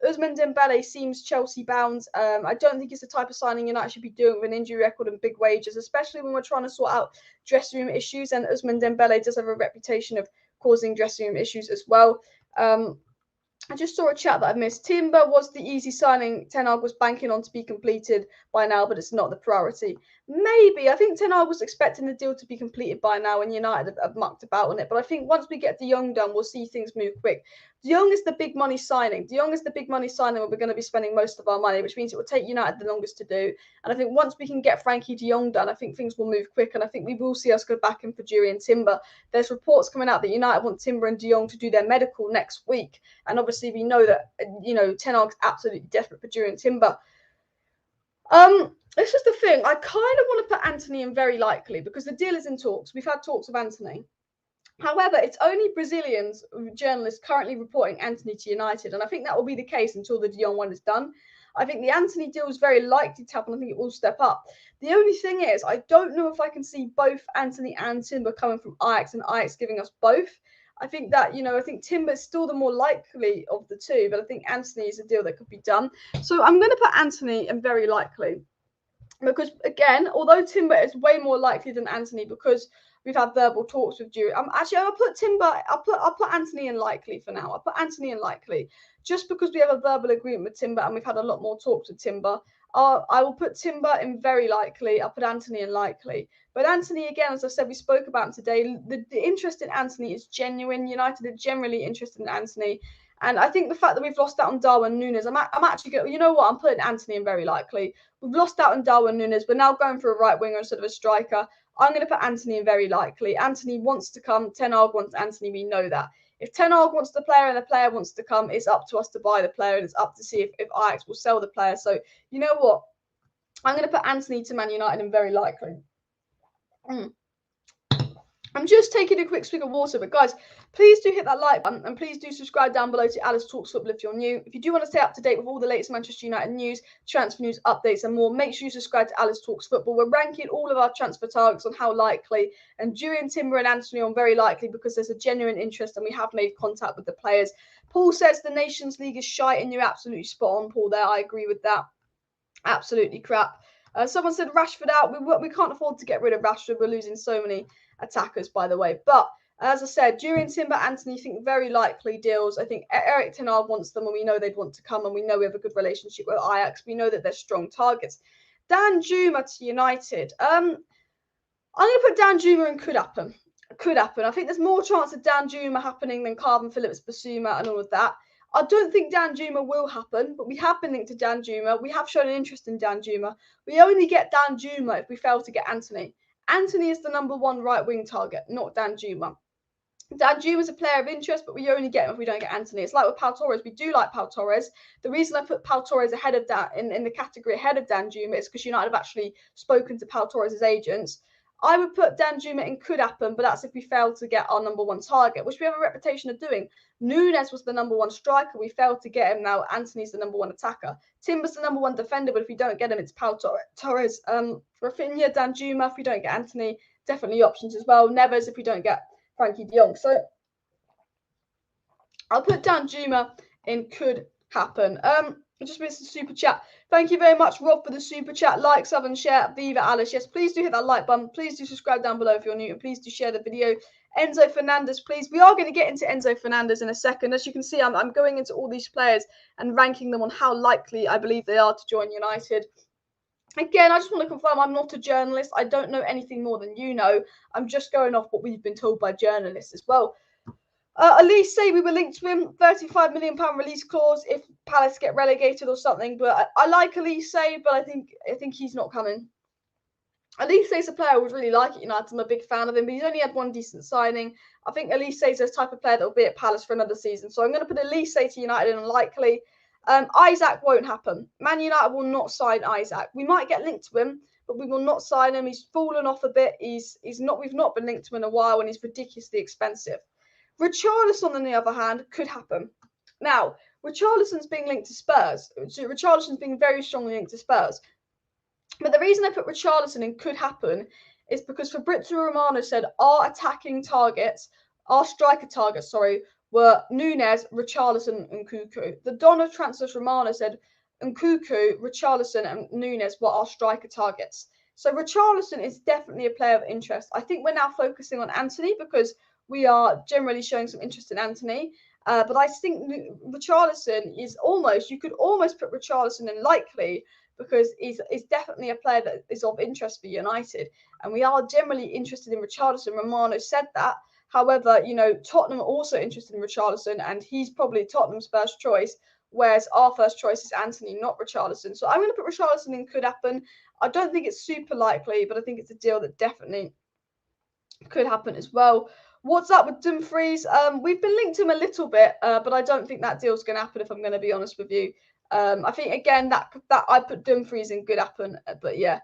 Ousmane Dembele seems Chelsea bound. I don't think it's the type of signing United should be doing with an injury record and big wages, especially when we're trying to sort out dressing room issues. And Ousmane Dembele does have a reputation of causing dressing room issues as well. I just saw a chat that I missed. Timber was the easy signing Ten Hag was banking on to be completed by now, but it's not the priority. Maybe. I think Ten Hag was expecting the deal to be completed by now, and United have mucked about on it. But I think once we get De Jong done, we'll see things move quick. De Jong is the big money signing. De Jong is the big money signing where we're going to be spending most of our money, which means it will take United the longest to do. And I think once we can get Frenkie De Jong done, I think things will move quick. And I think we will see us go back in for Jurriën Timber. There's reports coming out that United want Timber and De Jong to do their medical next week. And obviously we know that, you know, Ten Hag's absolutely desperate for Jurriën Timber. This is the thing. I kind of want to put Antony in very likely because the deal is in talks. We've had talks with Antony. However, it's only Brazilians journalists currently reporting Antony to United, and I think that will be the case until the De Jong one is done. I think the Antony deal is very likely to happen. I think it will step up. The only thing is, I don't know if I can see both Antony and Timber coming from AJAX and AJAX giving us both. I think that, you know, I think Timber is still the more likely of the two, but I think Antony is a deal that could be done. So I'm going to put Antony in very likely. Because again, although Timber is way more likely than Antony because we've had verbal talks with Jurriën. Actually, I'll put Timber. I'll put Antony in likely for now. I'll put Antony in likely just because we have a verbal agreement with Timber and we've had a lot more talks with Timber. I will put Timber in very likely. I'll put Antony in likely. But Antony, again, as I said, we spoke about him today. The interest in Antony is genuine. United are generally interested in Antony. And I think the fact that we've lost out on DARWIN Nunez, I'm actually going, you know what, I'm putting Antony in very likely. We've lost out on DARWIN Nunez. We're now going for a right winger instead of a striker. I'm going to put Antony in very likely. Antony wants to come. Ten Hag wants Antony. We know that. If Ten Hag wants the player and the player wants to come, it's up to us to buy the player and it's up to see if AJAX will sell the player. So, you know what? I'm going to put Antony to Man United in very likely. I'm just taking a quick swig of water, but guys, please do hit that like button and please do subscribe down below to Alice Talks Football if you're new. If you do want to stay up to date with all the latest Manchester United news, transfer news, updates and more, make sure you subscribe to Alice Talks Football. We're ranking all of our transfer targets on how likely, and Jurriën Timber and Antony on very likely because there's a genuine interest and we have made contact with the players. Paul says the Nations League is shite and you're absolutely spot on, Paul, there. I agree with that. Absolutely crap. Someone said Rashford out. We can't afford to get rid of Rashford. We're losing so many attackers, by the way. But as I said, Jurriën Timber, Antony, think very likely deals. I think Erik Ten Hag wants them, and we know they'd want to come, and we know we have a good relationship with AJAX. We know that they're strong targets. Danjuma to United. I'm going to put Danjuma and could happen. Could happen. I think there's more chance of Danjuma happening than Calvin Phillips, Basuma, and all of that. I don't think Danjuma will happen, but we have been linked to Danjuma. We have shown an interest in Danjuma. We only get Danjuma if we fail to get Antony. Antony is the #1 right wing target, not Danjuma. Danjuma is a player of interest, but we only get him if we don't get Antony. It's like with Pau Torres. We do like Pau Torres. The reason I put Pau Torres ahead of in the category ahead of Danjuma is because United have actually spoken to Pau Torres' agents. I would put Danjuma in could happen, but that's if we fail to get our #1 target, which we have a reputation of doing. Nunez was the #1 striker. We failed to get him. Now Antony's the #1 attacker. Timber's the #1 defender, but if we don't get him, it's Pau Torres. Rafinha, Danjuma, if we don't get Antony, definitely options as well. Neves if we don't get Frankie de Jong. So I'll put Danjuma in could happen. I just missed the super chat. Thank you very much, Rob, for the super chat. Like, sub, and share. Viva Alice. Yes, please do hit that like button. Please do subscribe down below if you're new. And please do share the video. Enzo Fernandez, please. We are going to get into Enzo Fernandez in a second. As you can see, I'm going into all these players and ranking them on how likely I believe they are to join United. Again, I just want to confirm I'm not a journalist. I don't know anything more than you know. I'm just going off what we've been told by journalists as well. Elise say we were linked to him, £35 million release clause if Palace get relegated or something. But I like Elise, but I think he's not coming. Elise is a player I would really like at United. I'm a big fan of him, but he's only had one decent signing. I think Elise is the type of player that will be at Palace for another season. So I'm going to put Elise to United and unlikely. Isaac won't happen. Man United will not sign Isaac. We might get linked to him, but we will not sign him. He's fallen off a bit. He's not. We've not been linked to him in a while, and he's ridiculously expensive. Richarlison, on the other hand, could happen. Now, Richarlison's being linked to Spurs. Richarlison's being very strongly linked to Spurs. But the reason I put Richarlison in could happen is because Fabrizio Romano said our striker targets, were Nunez, Richarlison, and Nkunku. The Don of transfers Romano said Nkunku, Richarlison, and Nunez were our striker targets. So Richarlison is definitely a player of interest. I think we're now focusing on Antony because we are generally showing some interest in Antony. But I think Richarlison is you could almost put Richarlison in likely because he's definitely a player that is of interest for United. And we are generally interested in Richarlison. Romano said that. However, Tottenham are also interested in Richarlison, and he's probably Tottenham's first choice, whereas our first choice is Antony, not Richarlison. So I'm going to put Richarlison in could happen. I don't think it's super likely, but I think it's a deal that definitely could happen as well. What's up with Dumfries? We've been linked to him a little bit, but I don't think that deal's going to happen if I'm going to be honest with you. I think, again, that I put Dumfries in could happen, but yeah.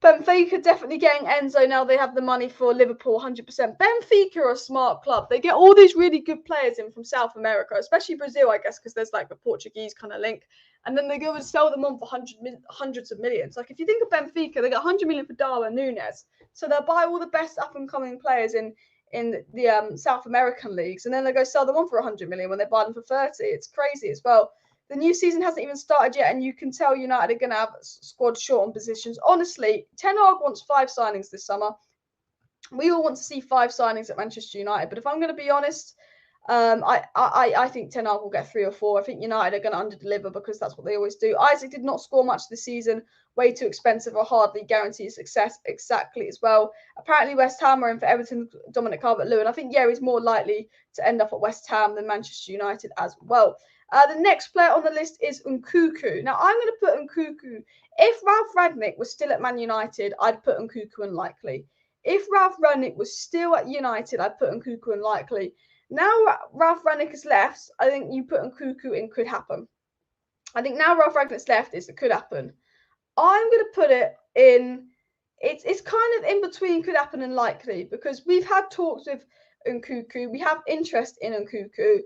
Benfica definitely getting Enzo now they have the money for Liverpool 100%. Benfica are a smart club. They get all these really good players in from South America, especially Brazil, I guess, because there's like the Portuguese kind of link. And then they go and sell them on for hundreds of millions. Like if you think of Benfica, they got 100 million for Darwin and Nunez. So they'll buy all the best up-and-coming players in the South American leagues, and then they go sell them on for 100 million when they buy them for 30. It's crazy as well. The new season hasn't even started yet, and you can tell United are going to have squad short on positions. Honestly, Ten Hag wants 5 signings this summer. We all want to see 5 signings at Manchester United, but if I'm going to be honest, I think Ten Hag will get 3 or 4. I think United are going to under-deliver because that's what they always do. Isaac did not score much this season. Way too expensive or hardly guarantees success exactly as well. Apparently, West Ham are in for Everton, Dominic Calvert-Lewin. I think, he's more likely to end up at West Ham than Manchester United as well. The next player on the list is Nkunku. Now, I'm going to put Nkunku. If Ralf Rangnick was still at Man United, I'd put Nkunku unlikely. If Ralf Rangnick was still at United, I'd put Nkunku unlikely. Now Ralf Rangnick has left, I think you put Nkunku in could happen. I think now Ralf Rangnick's left is it could happen. I'm going to put it in, it's kind of in between could happen and likely because we've had talks with Nkunku. We have interest in Nkunku.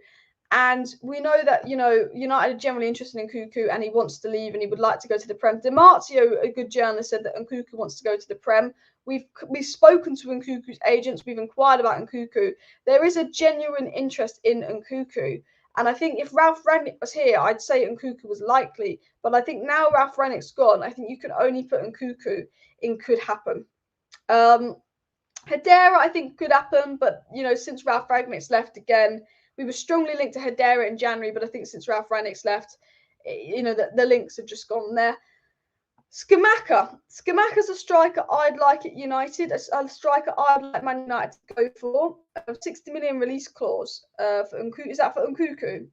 And we know that, United are generally interested in Nkunku and he wants to leave and he would like to go to the Prem. DiMarzio, a good journalist, said that Nkunku wants to go to the Prem. We've spoken to Nkunku's agents. We've inquired about Nkunku. There is a genuine interest in Nkunku. And I think if Ralf Rangnick was here, I'd say Nkunku was likely. But I think now Ralf Rangnick's gone, I think you can only put Nkunku in could happen. Hedera, I think could happen. But, since Ralf Rangnick's left again, we were strongly linked to Hedera in January, but I think since Ralf Rangnick's left, the links have just gone there. Scamacca's a striker I'd like at United, a striker I'd like Man United to go for. A 60 million release clause for Nkunku. Is that for Nkunku?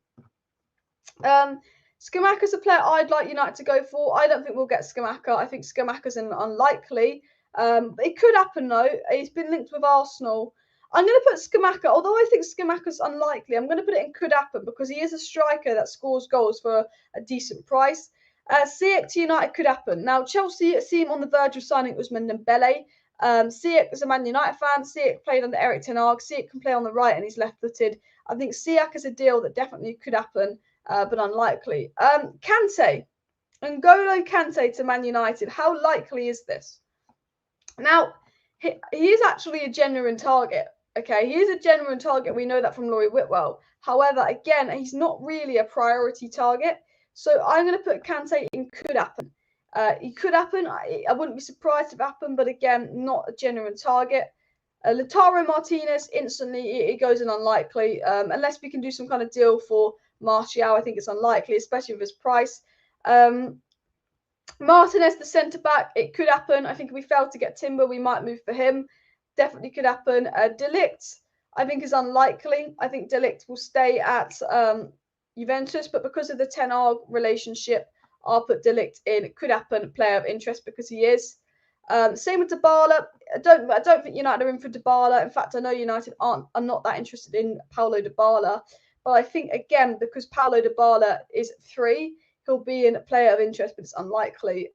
Scamacca's a player I'd like United to go for. I don't think we'll get Scamacca. I think Scamacca's unlikely. It could happen though. He's been linked with Arsenal. I'm going to put Scamacca, although I think Scamacca's unlikely, I'm going to put it in could happen because he is a striker that scores goals for a decent price. Ziyech to United could happen. Now, Chelsea see him on the verge of signing Ousmane Dembele. Ziyech is a Man United fan. Ziyech played under Erik ten Hag. Ziyech can play on the right and he's left-footed. I think Ziyech is a deal that definitely could happen, but unlikely. Kante. N'Golo Kante to Man United. How likely is this? Now, he is actually a genuine target. Okay, he is a genuine target. We know that from Laurie Whitwell. However, again, he's not really a priority target. So I'm going to put Kante in could happen. It could happen. I wouldn't be surprised if it happened, but again, not a genuine target. Lautaro Martinez, instantly, it goes in unlikely. Unless we can do some kind of deal for Martial, I think it's unlikely, especially with his price. Martinez, the centre-back, it could happen. I think if we fail to get Timber, we might move for him. Definitely could happen. De Ligt, I think is unlikely. I think De Ligt will stay at Juventus, but because of the Ten Hag relationship, I'll put De Ligt in. It could happen, player of interest, because he is. Same with Dybala. I don't think United are in for Dybala. In fact, I know United are not that interested in Paulo Dybala. But I think, again, because Paulo Dybala is 3, he'll be in a player of interest, but it's unlikely.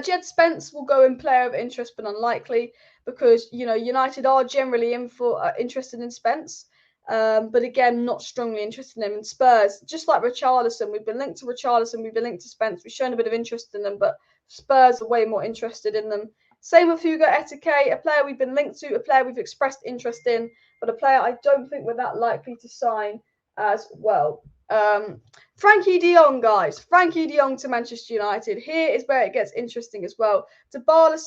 Jed Spence will go in player of interest, but unlikely, because, you know, United are generally in for interested in Spence. But again, not strongly interested in him. And Spurs, just like Richarlison, we've been linked to Richarlison, we've been linked to Spence. We've shown a bit of interest in them, but Spurs are way more interested in them. Same with Hugo Ekitike, a player we've been linked to, a player we've expressed interest in, but a player I don't think we're that likely to sign as well. Frankie De Jong, guys. Frankie De Jong to Manchester United. Here is where it gets interesting as well. Dybala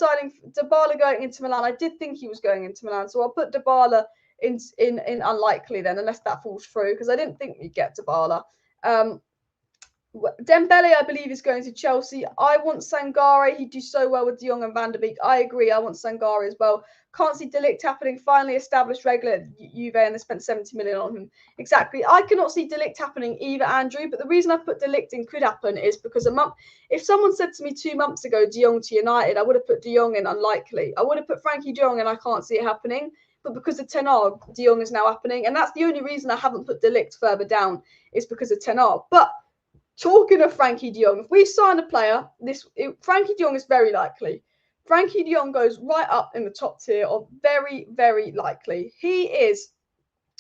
going into Milan. I did think he was going into Milan, so I'll put Dybala in unlikely then, unless that falls through, because I didn't think we'd get Dybala. Dembele, I believe, is going to Chelsea. I want Sangare. He'd do so well with De Jong and Van der Beek. I agree. I want Sangare as well. Can't see De Ligt happening. Finally established regular at Juve, and they spent 70 million on him. Exactly. I cannot see De Ligt happening either, Andrew. But the reason I put De Ligt in could happen is because if someone said to me 2 months ago, De Jong to United, I would have put De Jong in unlikely. I would have put Frankie De Jong, and I can't see it happening. But because of Ten Hag, De Jong is now happening, and that's the only reason I haven't put De Ligt further down, is because of Ten Hag. But talking of Frankie De Jong, if we sign a player, Frankie De Jong is very likely. Frankie De Jong goes right up in the top tier of very, very likely. He is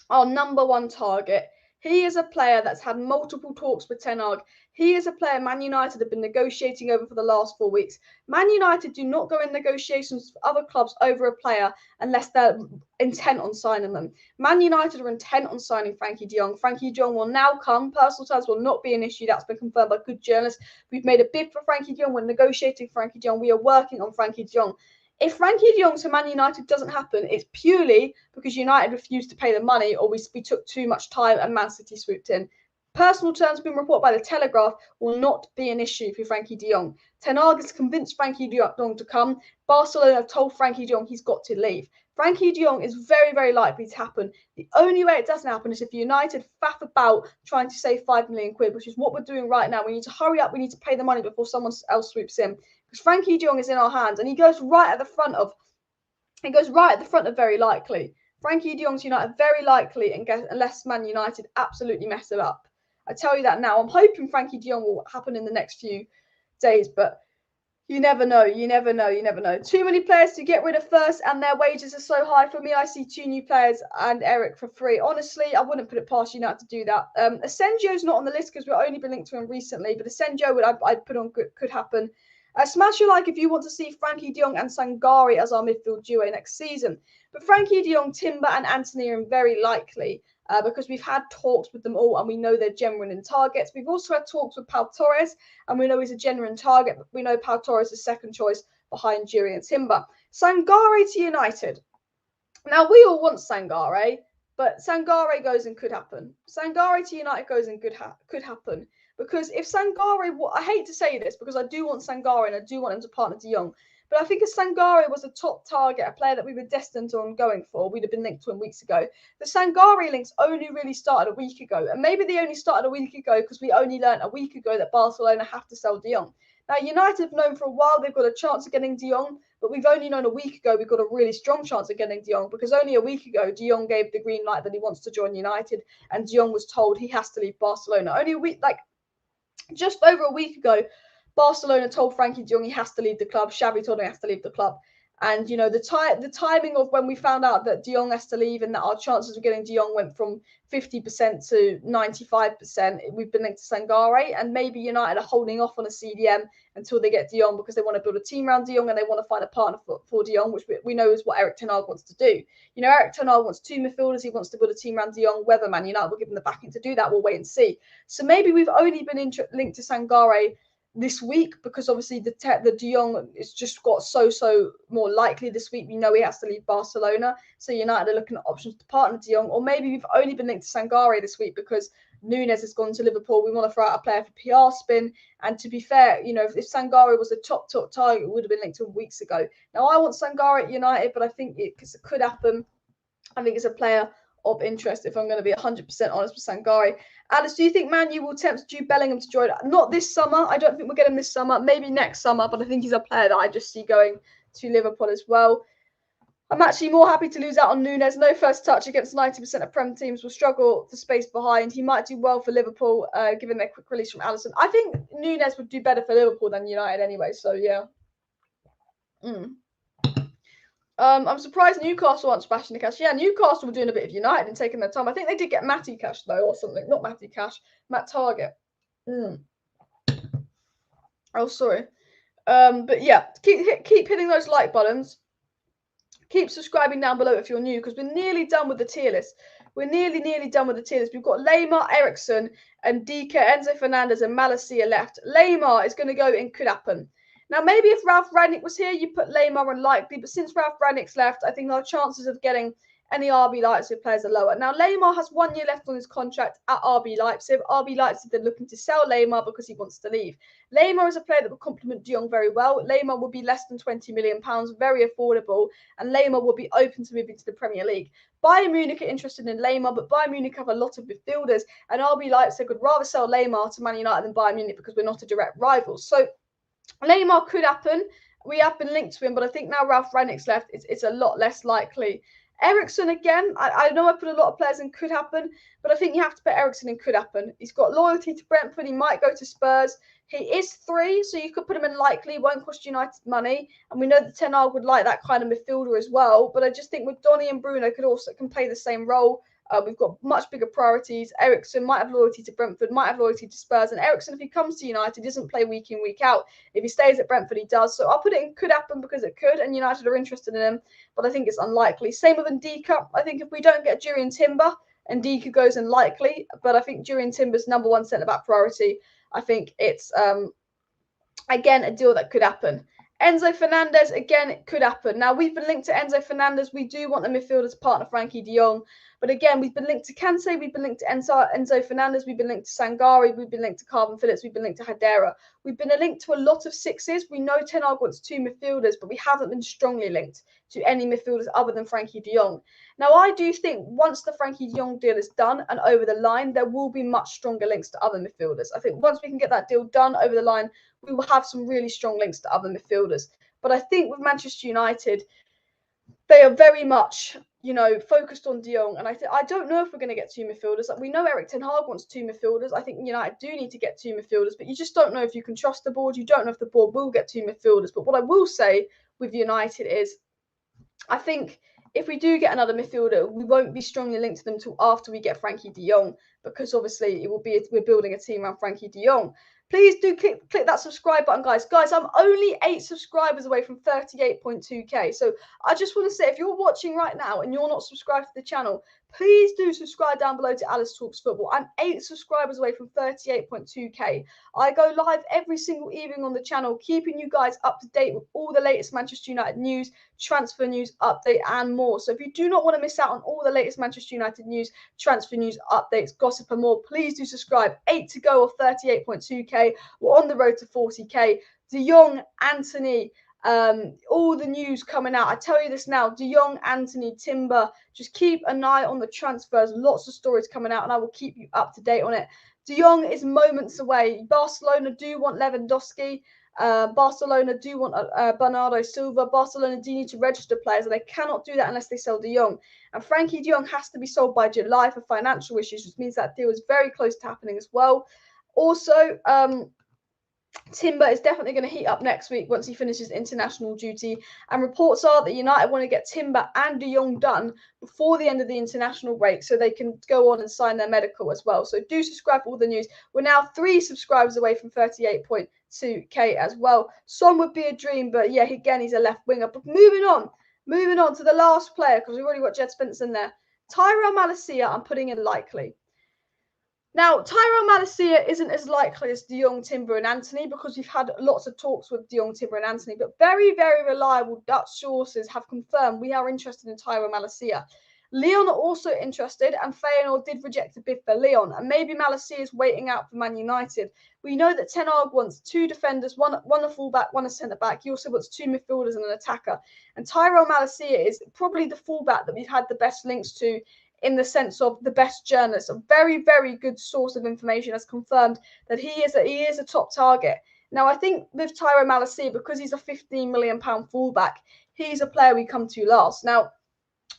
our #1 target. He is a player that's had multiple talks with Ten Hag. He is a player Man United have been negotiating over for the last 4 weeks. Man United do not go in negotiations with other clubs over a player unless they're intent on signing them. Man United are intent on signing Frankie De Jong. Frankie De Jong will now come. Personal terms will not be an issue. That's been confirmed by good journalists. We've made a bid for Frankie De Jong. We're negotiating Frankie De Jong. We are working on Frankie De Jong. If Frankie De Jong to Man United doesn't happen, it's purely because United refused to pay the money, or we took too much time and Man City swooped in. Personal terms being reported by the Telegraph will not be an issue for Frankie De Jong. Ten Hag has convinced Frankie De Jong to come. Barcelona have told Frankie De Jong he's got to leave. Frankie De Jong is very, very likely to happen. The only way it doesn't happen is if United faff about trying to save £5 million, which is what we're doing right now. We need to hurry up. We need to pay the money before someone else swoops in. Because Frankie De Jong is in our hands, and he goes right at the front of very likely. Frankie De Jong's United very likely, unless Man United absolutely mess it up. I tell you that now. I'm hoping Frankie De Jong will happen in the next few days, but you never know. You never know. You never know. Too many players to get rid of first, and their wages are so high. For me, I see 2 new players and ERIK for free. Honestly, I wouldn't put it past United to do that. Asensio's not on the list because we've only been linked to him recently, but Asensio I'd put on could happen. Smash your like if you want to see Frankie De Jong and Sangare as our midfield duo next season. But Frankie De Jong, Timber and Antony are very likely because we've had talks with them all and we know they're genuine targets. We've also had talks with Pau Torres and we know he's a genuine target, but we know Pau Torres is second choice behind Jury and Timber. Sangare to United. Now, we all want Sangare, but Sangare goes and could happen. Sangare to United goes and could happen. Because if Sangare, I hate to say this because I do want Sangare and I do want him to partner De Jong, but I think if Sangare was a top target, a player that we were destined on going for, we'd have been linked to him weeks ago. The Sangare links only really started a week ago, and maybe they only started a week ago because we only learned a week ago that Barcelona have to sell De Jong. Now, United have known for a while they've got a chance of getting De Jong, but we've only known a week ago we've got a really strong chance of getting De Jong because only a week ago De Jong gave the green light that he wants to join United, and De Jong was told he has to leave Barcelona. Only a week, just over a week ago, Barcelona told Frankie De Jong he has to leave the club. Xavi told him he has to leave the club. And, you know, the timing of when we found out that De Jong has to leave and that our chances of getting De Jong went from 50% to 95%, we've been linked to Sangare. And maybe United are holding off on a CDM until they get De Jong because they want to build a team around De Jong and they want to find a partner for De Jong, which we know is what Erik Ten Hag wants to do. You know, Erik Ten Hag wants 2 midfielders. He wants to build a team around De Jong. Whether Man United will give him the backing to do that, we'll wait and see. So maybe we've only been linked to Sangare this week because obviously the De Jong has just got so more likely this week. We know he has to leave Barcelona, so United are looking at options to partner De Jong. Or maybe we've only been linked to Sangare this week because Nunez has gone to Liverpool. We want to throw out a player for PR spin. And to be fair, you know, if Sangare was a top target, it would have been linked to him weeks ago. Now I want Sangare at United, but I think it could happen. I think it's a player of interest, if I'm going to be 100% honest with Sangare. Alice, do you think Man U will tempt Jude Bellingham to join? Not this summer. I don't think we'll get him this summer. Maybe next summer, but I think he's a player that I just see going to Liverpool as well. I'm actually more happy to lose out on Nunez. No first touch against 90% of Prem teams, will struggle for space behind. He might do well for Liverpool, given their quick release from Alisson. I think Nunez would do better for Liverpool than United anyway, so yeah. I'm surprised Newcastle aren't smashing the cash. Yeah, Newcastle were doing a bit of United and taking their time. I think they did get Matty Cash, though, or something. Not Matty Cash, Matt Target. Oh, sorry. But yeah, keep hitting those like buttons. Keep subscribing down below if you're new, because we're nearly done with the tier list. We're nearly done with the tier list. We've got Laimer, Eriksen, and Dike, Enzo Fernandez, and Malacia left. Laimer is going to go in could happen. Now, maybe if Ralph Rangnick was here, you put Laimer unlikely, but since Ralph Rangnick's left, I think our chances of getting any RB Leipzig players are lower. Now, Laimer has 1 year left on his contract at RB Leipzig. RB Leipzig, they're looking to sell Laimer because he wants to leave. Laimer is a player that will complement De Jong very well. Laimer will be less than £20 million, very affordable, and Laimer will be open to moving to the Premier League. Bayern Munich are interested in Laimer, but Bayern Munich have a lot of midfielders, and RB Leipzig would rather sell Laimer to Man United than Bayern Munich because we're not a direct rival. So Laimer could happen. We have been linked to him, but I think now Ralph Rangnick's left, it's a lot less likely. Eriksen, again, I know I put a lot of players in could happen, but I think you have to put Eriksen in could happen. He's got loyalty to Brentford. He might go to Spurs. He is 3, so you could put him in likely. Won't cost United money. And we know that Ten Hag would like that kind of midfielder as well. But I just think with Donny and Bruno can play the same role. We've got much bigger priorities. Eriksen might have loyalty to Brentford, might have loyalty to Spurs. And Eriksen, if he comes to United, doesn't play week in, week out. If he stays at Brentford, he does. So I'll put it in could happen because it could, and United are interested in him. But I think it's unlikely. Same with Ndika. I think if we don't get Jurriën Timber, Ndika goes in likely. But I think Jurriën Timber's #1 centre-back priority. I think it's, again, a deal that could happen. Enzo Fernandez, again, it could happen. Now, we've been linked to Enzo Fernandez. We do want the midfielder to partner Frankie de Jong. But again, we've been linked to Kante. We've been linked to Enzo Fernandez. We've been linked to Sangare. We've been linked to Calvin Phillips. We've been linked to Hadera. We've been linked to a lot of 6s. We know Ten Hag wants 2 midfielders, but we haven't been strongly linked to any midfielders other than Frankie de Jong. Now, I do think once the Frankie de Jong deal is done and over the line, there will be much stronger links to other midfielders. I think once we can get that deal done over the line, we will have some really strong links to other midfielders. But I think with Manchester United, they are very much, focused on De Jong. And I don't know if we're going to get 2 midfielders. Like, we know Erik ten Hag wants 2 midfielders. I think United do need to get 2 midfielders, but you just don't know if you can trust the board. You don't know if the board will get 2 midfielders. But what I will say with United is, I think if we do get another midfielder, we won't be strongly linked to them until after we get Frankie de Jong, because obviously it will be we're building a team around Frankie de Jong. Please do click that subscribe button, guys. Guys, I'm only 8 subscribers away from 38.2k. So I just want to say, if you're watching right now and you're not subscribed to the channel, please do subscribe down below to Alice Talks Football. I'm 8 subscribers away from 38.2k. I go live every single evening on the channel, keeping you guys up to date with all the latest Manchester United news, transfer news, update, and more. So if you do not want to miss out on all the latest Manchester United news, transfer news, updates, gossip, and more, please do subscribe. 8 to go of 38.2k. We're on the road to 40k. De Jong, Antony, all the news coming out. I tell you this now, De Jong, Antony, Timber, just keep an eye on the transfers. Lots of stories coming out, and I will keep you up to date on it. De Jong is moments away. Barcelona do want Lewandowski. Barcelona do want Bernardo Silva. Barcelona do need to register players, and they cannot do that unless they sell De Jong. And Frankie de Jong has to be sold by July for financial issues, which means that deal is very close to happening as well. Also, Timber is definitely going to heat up next week once he finishes international duty. And reports are that United want to get Timber and De Jong done before the end of the international break so they can go on and sign their medical as well. So do subscribe for all the news. We're now 3 subscribers away from 38.2k as well. Son would be a dream, but yeah, again, he's a left winger. But moving on to the last player, because we've already got Jed Spence in there. Tyrell Malacia, I'm putting in likely. Now, Tyrell Malacia isn't as likely as De Jong, Timber, and Antony, because we've had lots of talks with De Jong, Timber, and Antony, but very, very reliable Dutch sources have confirmed we are interested in Tyrell Malacia. Lyon are also interested, and Feyenoord did reject a bid for Lyon. And maybe Malacia is waiting out for Man United. We know that Ten Hag wants 2 defenders, one a fullback, one a centre-back. He also wants 2 midfielders and an attacker. And Tyrell Malacia is probably the fullback that we've had the best links to, in the sense of the best journalist. A very, very good source of information has confirmed that he is a top target. Now, I think with Tyrell Malacia, because he's a £15 million fullback, he's a player we come to last. Now,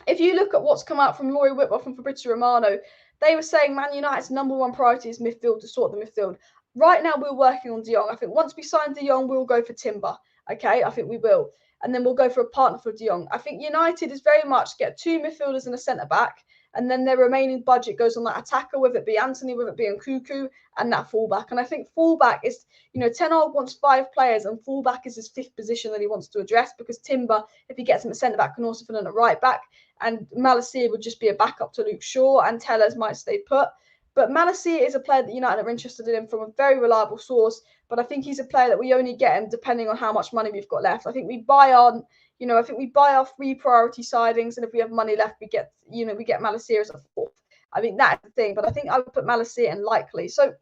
if you look at what's come out from Laurie Whitworth and Fabrizio Romano, they were saying Man United's #1 priority is midfield, to sort the midfield. Right now, we're working on De Jong. I think once we sign De Jong, we'll go for Timber. Okay, I think we will. And then we'll go for a partner for De Jong. I think United is very much get 2 midfielders and a centre-back, and then their remaining budget goes on that attacker, whether it be Antony, whether it be Nkunku, and that fullback. And I think fullback is, Ten Hag wants 5 players, and fullback is his 5th position that he wants to address, because Timber, if he gets him at centre-back, can also fill in a right-back. And Malacia would just be a backup to Luke Shaw, and Tellers might stay put. But Malacia is a player that United are interested in from a very reliable source. But I think he's a player that we only get him depending on how much money we've got left. I think we buy our, I think we buy our 3 priority sidings, and if we have money left, we get, we get Malacia as a 4th. I think that's the thing. But I think I would put Malacia in likely. So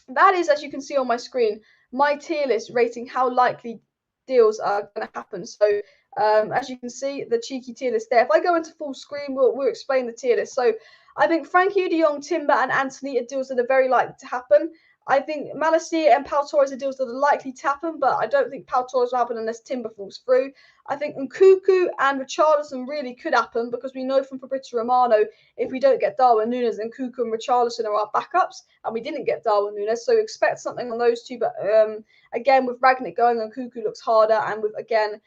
that is, as you can see on my screen, my tier list rating how likely deals are going to happen. So as you can see, the cheeky tier list there. If I go into full screen, we'll explain the tier list. So I think Frenkie De Jong, Timber, and Antony are deals that are very likely to happen. I think Malacia and Pau Torres are deals that are likely to happen, but I don't think Pau Torres will happen unless Timber falls through. I think Nkunku and Richarlison really could happen, because we know from Fabrizio Romano, if we don't get Darwin, Nunez, Nkunku and Richarlison are our backups, and we didn't get Darwin, Nunez, so expect something on those 2. But again, with Ragnick going, Nkunku looks harder, and with, again,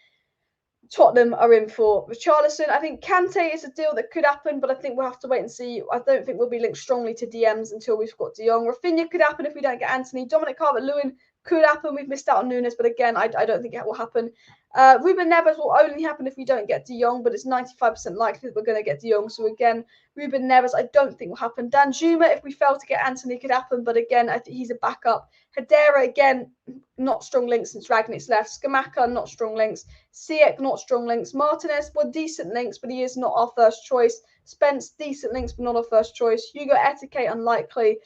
Tottenham are in for Richarlison. I think Kante is a deal that could happen, but I think we'll have to wait and see. I don't think we'll be linked strongly to DMs until we've got De Jong. Rafinha could happen if we don't get Antony. Dominic Calvert-Lewin could happen. We've missed out on Nunez, but again, I don't think it will happen. Ruben Neves will only happen if we don't get De Jong, but it's 95% likely that we're going to get De Jong. So again, Ruben Neves, I don't think will happen. Dan Juma, if we fail to get Antony, could happen, but again, I think he's a backup. Hedera, again, not strong links since Ragnick's left. Skamaka, not strong links. Ziyech, not strong links. Martinez, well, decent links, but he is not our first choice. Spence, decent links, but not our first choice. Hugo Ekitike, unlikely.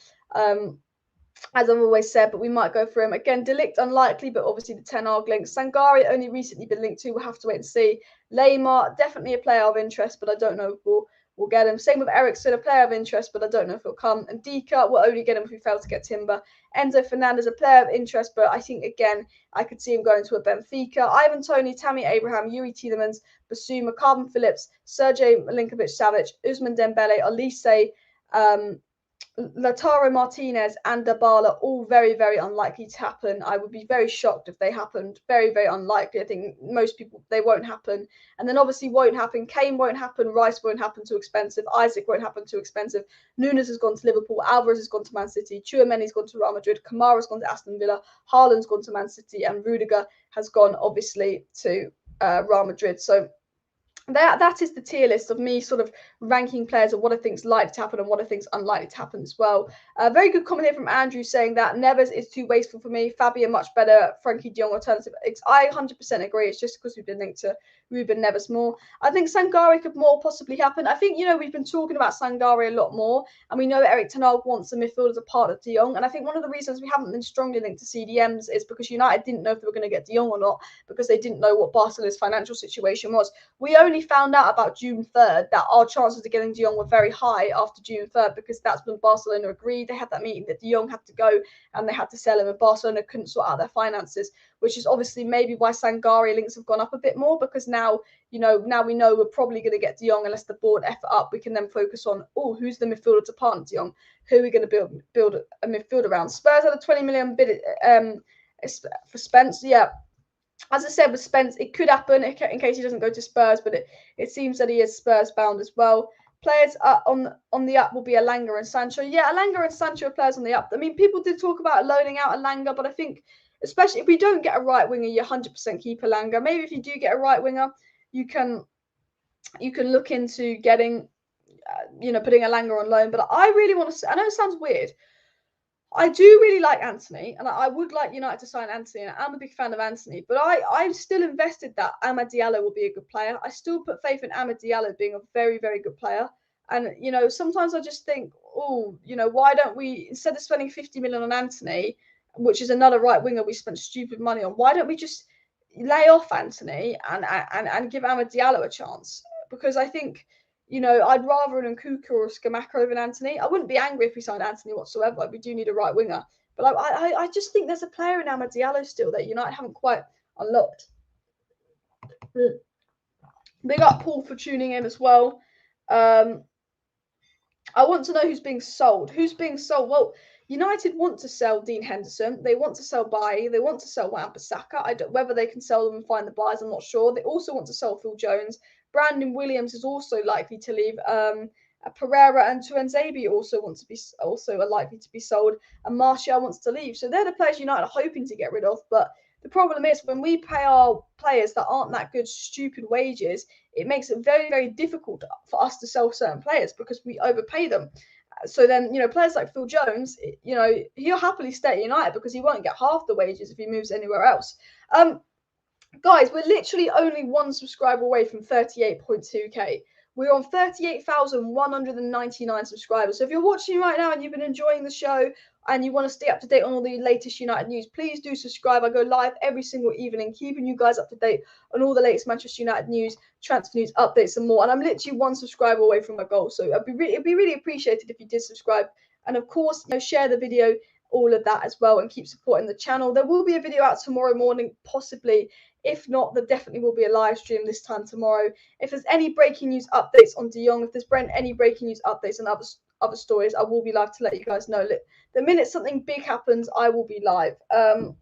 As I've always said, but we might go for him. Again, De Ligt, unlikely, but obviously the Ten Hag links. Sangare, only recently been linked to. We'll have to wait and see. Laimer, definitely a player of interest, but I don't know if we'll get him. Same with Eriksen, a player of interest, but I don't know if he'll come. And Dika, we'll only get him if we fail to get Timber. Enzo Fernandez, a player of interest, but I think, again, I could see him going to a Benfica. Ivan Toney, Tammy Abraham, Yuri Tielemans, Basuma, Carbon Phillips, Sergej Milinkovic-Savic, Ousmane Dembele, Olise, Lautaro Martinez and Dybala, all very, very unlikely to happen. I would be very shocked if they happened. Very, very unlikely. I think most people, they won't happen. And then obviously won't happen. Kane won't happen. Rice won't happen, too expensive. Isaac won't happen, too expensive. Nunez has gone to Liverpool. Alvarez has gone to Man City. Tchouameni's gone to Real Madrid. Kamara's gone to Aston Villa. Haaland's gone to Man City. And Rudiger has gone, obviously, to Real Madrid. So that is the tier list of me sort of ranking players of what I think's likely to happen and what I think's unlikely to happen as well. Very good comment here from Andrew saying that Neves is too wasteful for me. Fabian much better. Frenkie De Jong alternative. I 100% agree. It's just because we've been linked to Ruben Neves more. I think Sangare could more possibly happen. I think, we've been talking about Sangare a lot more, and we know Erik ten Hag wants a midfield as a part of De Jong. And I think one of the reasons we haven't been strongly linked to CDMs is because United didn't know if they were going to get De Jong or not, because they didn't know what Barcelona's financial situation was. We only found out about June 3rd that our chances of getting De Jong were very high after June 3rd, because that's when Barcelona agreed. They had that meeting that De Jong had to go and they had to sell him, and Barcelona couldn't sort out their finances, which is obviously maybe why Sangare links have gone up a bit more, because now now we know we're probably going to get De Jong unless the board F it up. We can then focus on, who's the midfielder to partner De Jong? Who are we going to build a midfield around? Spurs had a 20 million bid for Spence. Yeah. As I said with Spence, it could happen in case he doesn't go to Spurs, but it seems that he is Spurs bound as well. Players on the up will be Elanga and Sancho. Yeah, Elanga and Sancho are players on the up. I mean, people did talk about loaning out Elanga, but I think, especially if we don't get a right winger, you 100% keep Elanga. Maybe if you do get a right winger, you can look into getting, putting Elanga on loan. But I really want to. I know it sounds weird. I do really like Antony, and I would like United to sign Antony, and I'm a big fan of Antony, but I'm still invested that Amad Diallo will be a good player. I still put faith in Amad Diallo being a very, very good player. And, you know, sometimes I just think, oh, you know, why don't we, instead of spending 50 million on Antony, which is another right winger we spent stupid money on, why don't we just lay off Antony and give Amad Diallo a chance? Because I think, you know, I'd rather an Nkunku or a Scamacca over an Antony. I wouldn't be angry if we signed Antony whatsoever. We do need a right winger. But I just think there's a player in Amad Diallo still that United haven't quite unlocked. Big up Paul for tuning in as well. I want to know who's being sold. Who's being sold? Well, United want to sell Dean Henderson. They want to sell Bailly. They want to sell Wan-Bissaka. Whether they can sell them and find the buyers, I'm not sure. They also want to sell Phil Jones. Brandon Williams is also likely to leave. Pereira and Tuanzebe also are likely to be sold. And Martial wants to leave. So they're the players United are hoping to get rid of. But the problem is when we pay our players that aren't that good stupid wages, it makes it very, very difficult for us to sell certain players because we overpay them. So then, you know, players like Phil Jones, you know, he'll happily stay at United because he won't get half the wages if he moves anywhere else. Guys, we're literally only one subscriber away from 38.2k. We're on 38,199 subscribers. So if you're watching right now and you've been enjoying the show and you want to stay up to date on all the latest United news, please do subscribe. I go live every single evening, keeping you guys up to date on all the latest Manchester United news, transfer news, updates, and more. And I'm literally one subscriber away from my goal. So it'd be really appreciated if you did subscribe. And of course, you know, share the video, all of that as well, and keep supporting the channel. There will be a video out tomorrow morning, possibly. If not, there definitely will be a live stream this time tomorrow. If there's any breaking news updates on De Jong, if there's any breaking news updates on other stories, I will be live to let you guys know. The minute something big happens, I will be live. I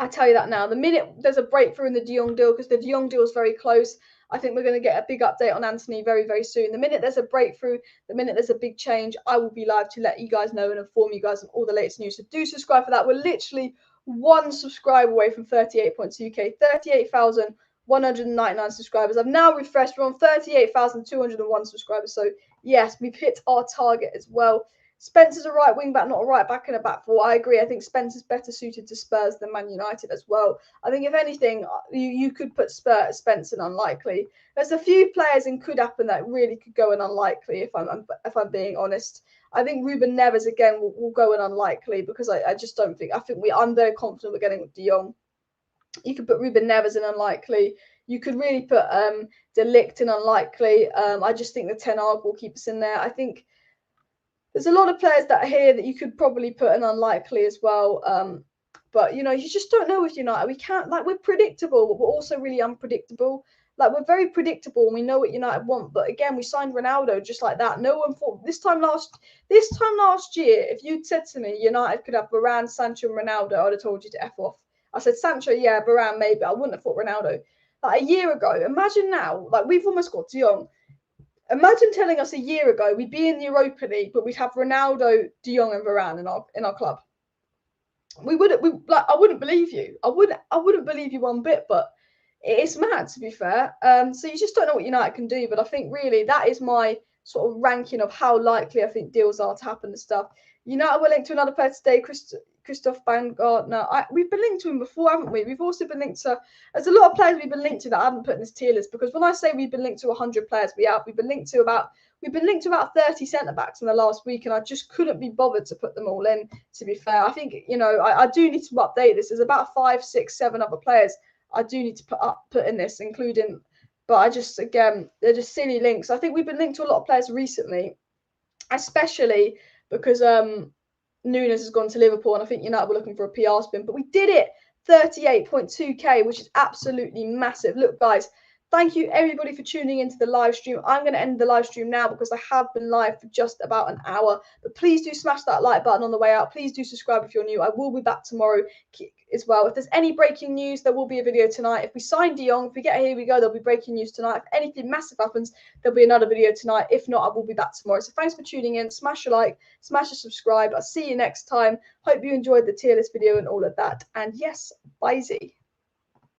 tell you that now. The minute there's a breakthrough in the De Jong deal, because the De Jong deal is very close, I think we're going to get a big update on Antony very, very soon. The minute there's a breakthrough, the minute there's a big change, I will be live to let you guys know and inform you guys on all the latest news. So do subscribe for that. We're literally one subscriber away from 38.2k, 38,199 subscribers. I've now refreshed. We're on 38,201 subscribers. So yes, we've hit our target as well. Spencer's a right wing back, not a right back in a back four. I agree. I think Spencer's better suited to Spurs than Man United as well. I think if anything, you could put Spencer in unlikely. There's a few players in could happen that really could go in unlikely. If I'm being honest, I think Ruben Neves again will go in unlikely because I just don't think. I'm very confident we're getting De Jong. You could put Ruben Neves in unlikely. You could really put De Ligt in unlikely. I just think the Ten Hag will keep us in there. I think there's a lot of players that are here that you could probably put in unlikely as well. But, you know, you just don't know with United. We can't, like, we're predictable, but we're also really unpredictable. Like, we're very predictable and we know what United want. But again, we signed Ronaldo just like that. No one thought this time last year, if you'd said to me United could have Varane, Sancho, and Ronaldo, I'd have told you to F off. I said Sancho, yeah, Varane, maybe. I wouldn't have thought Ronaldo. Like a year ago, imagine now, like we've almost got De Jong. Imagine telling us a year ago we'd be in the Europa League, but we'd have Ronaldo, De Jong, and Varane in our club. I wouldn't believe you. I wouldn't believe you one bit. But it's mad, to be fair. So you just don't know what United can do. But I think really that is my sort of ranking of how likely I think deals are to happen and stuff. United were linked to another player today, Christoph Baumgartner. We've been linked to him before, haven't we? We've also been linked to. There's a lot of players we've been linked to that I haven't put in this tier list because when I say we've been linked to 100 players, we've been linked to about 30 centre backs in the last week, and I just couldn't be bothered to put them all in. To be fair, I think I do need to update this. There's about 5, 6, 7 other players I do need to put in this, including. But they're just silly links. I think we've been linked to a lot of players recently, especially because Nunez has gone to Liverpool, and I think United were looking for a PR spin, but we did it. 38.2k, which is absolutely massive. Look, guys, thank you everybody for tuning into the live stream. I'm going to end the live stream now because I have been live for just about an hour. But please do smash that like button on the way out. Please do subscribe if you're new. I will be back tomorrow as well. If there's any breaking news, there will be a video tonight. If we sign De Jong, if we get Here We Go, there'll be breaking news tonight. If anything massive happens, there'll be another video tonight. If not, I will be back tomorrow. So thanks for tuning in. Smash a like, smash a subscribe. I'll see you next time. Hope you enjoyed the tier list video and all of that. And yes, bye-zy.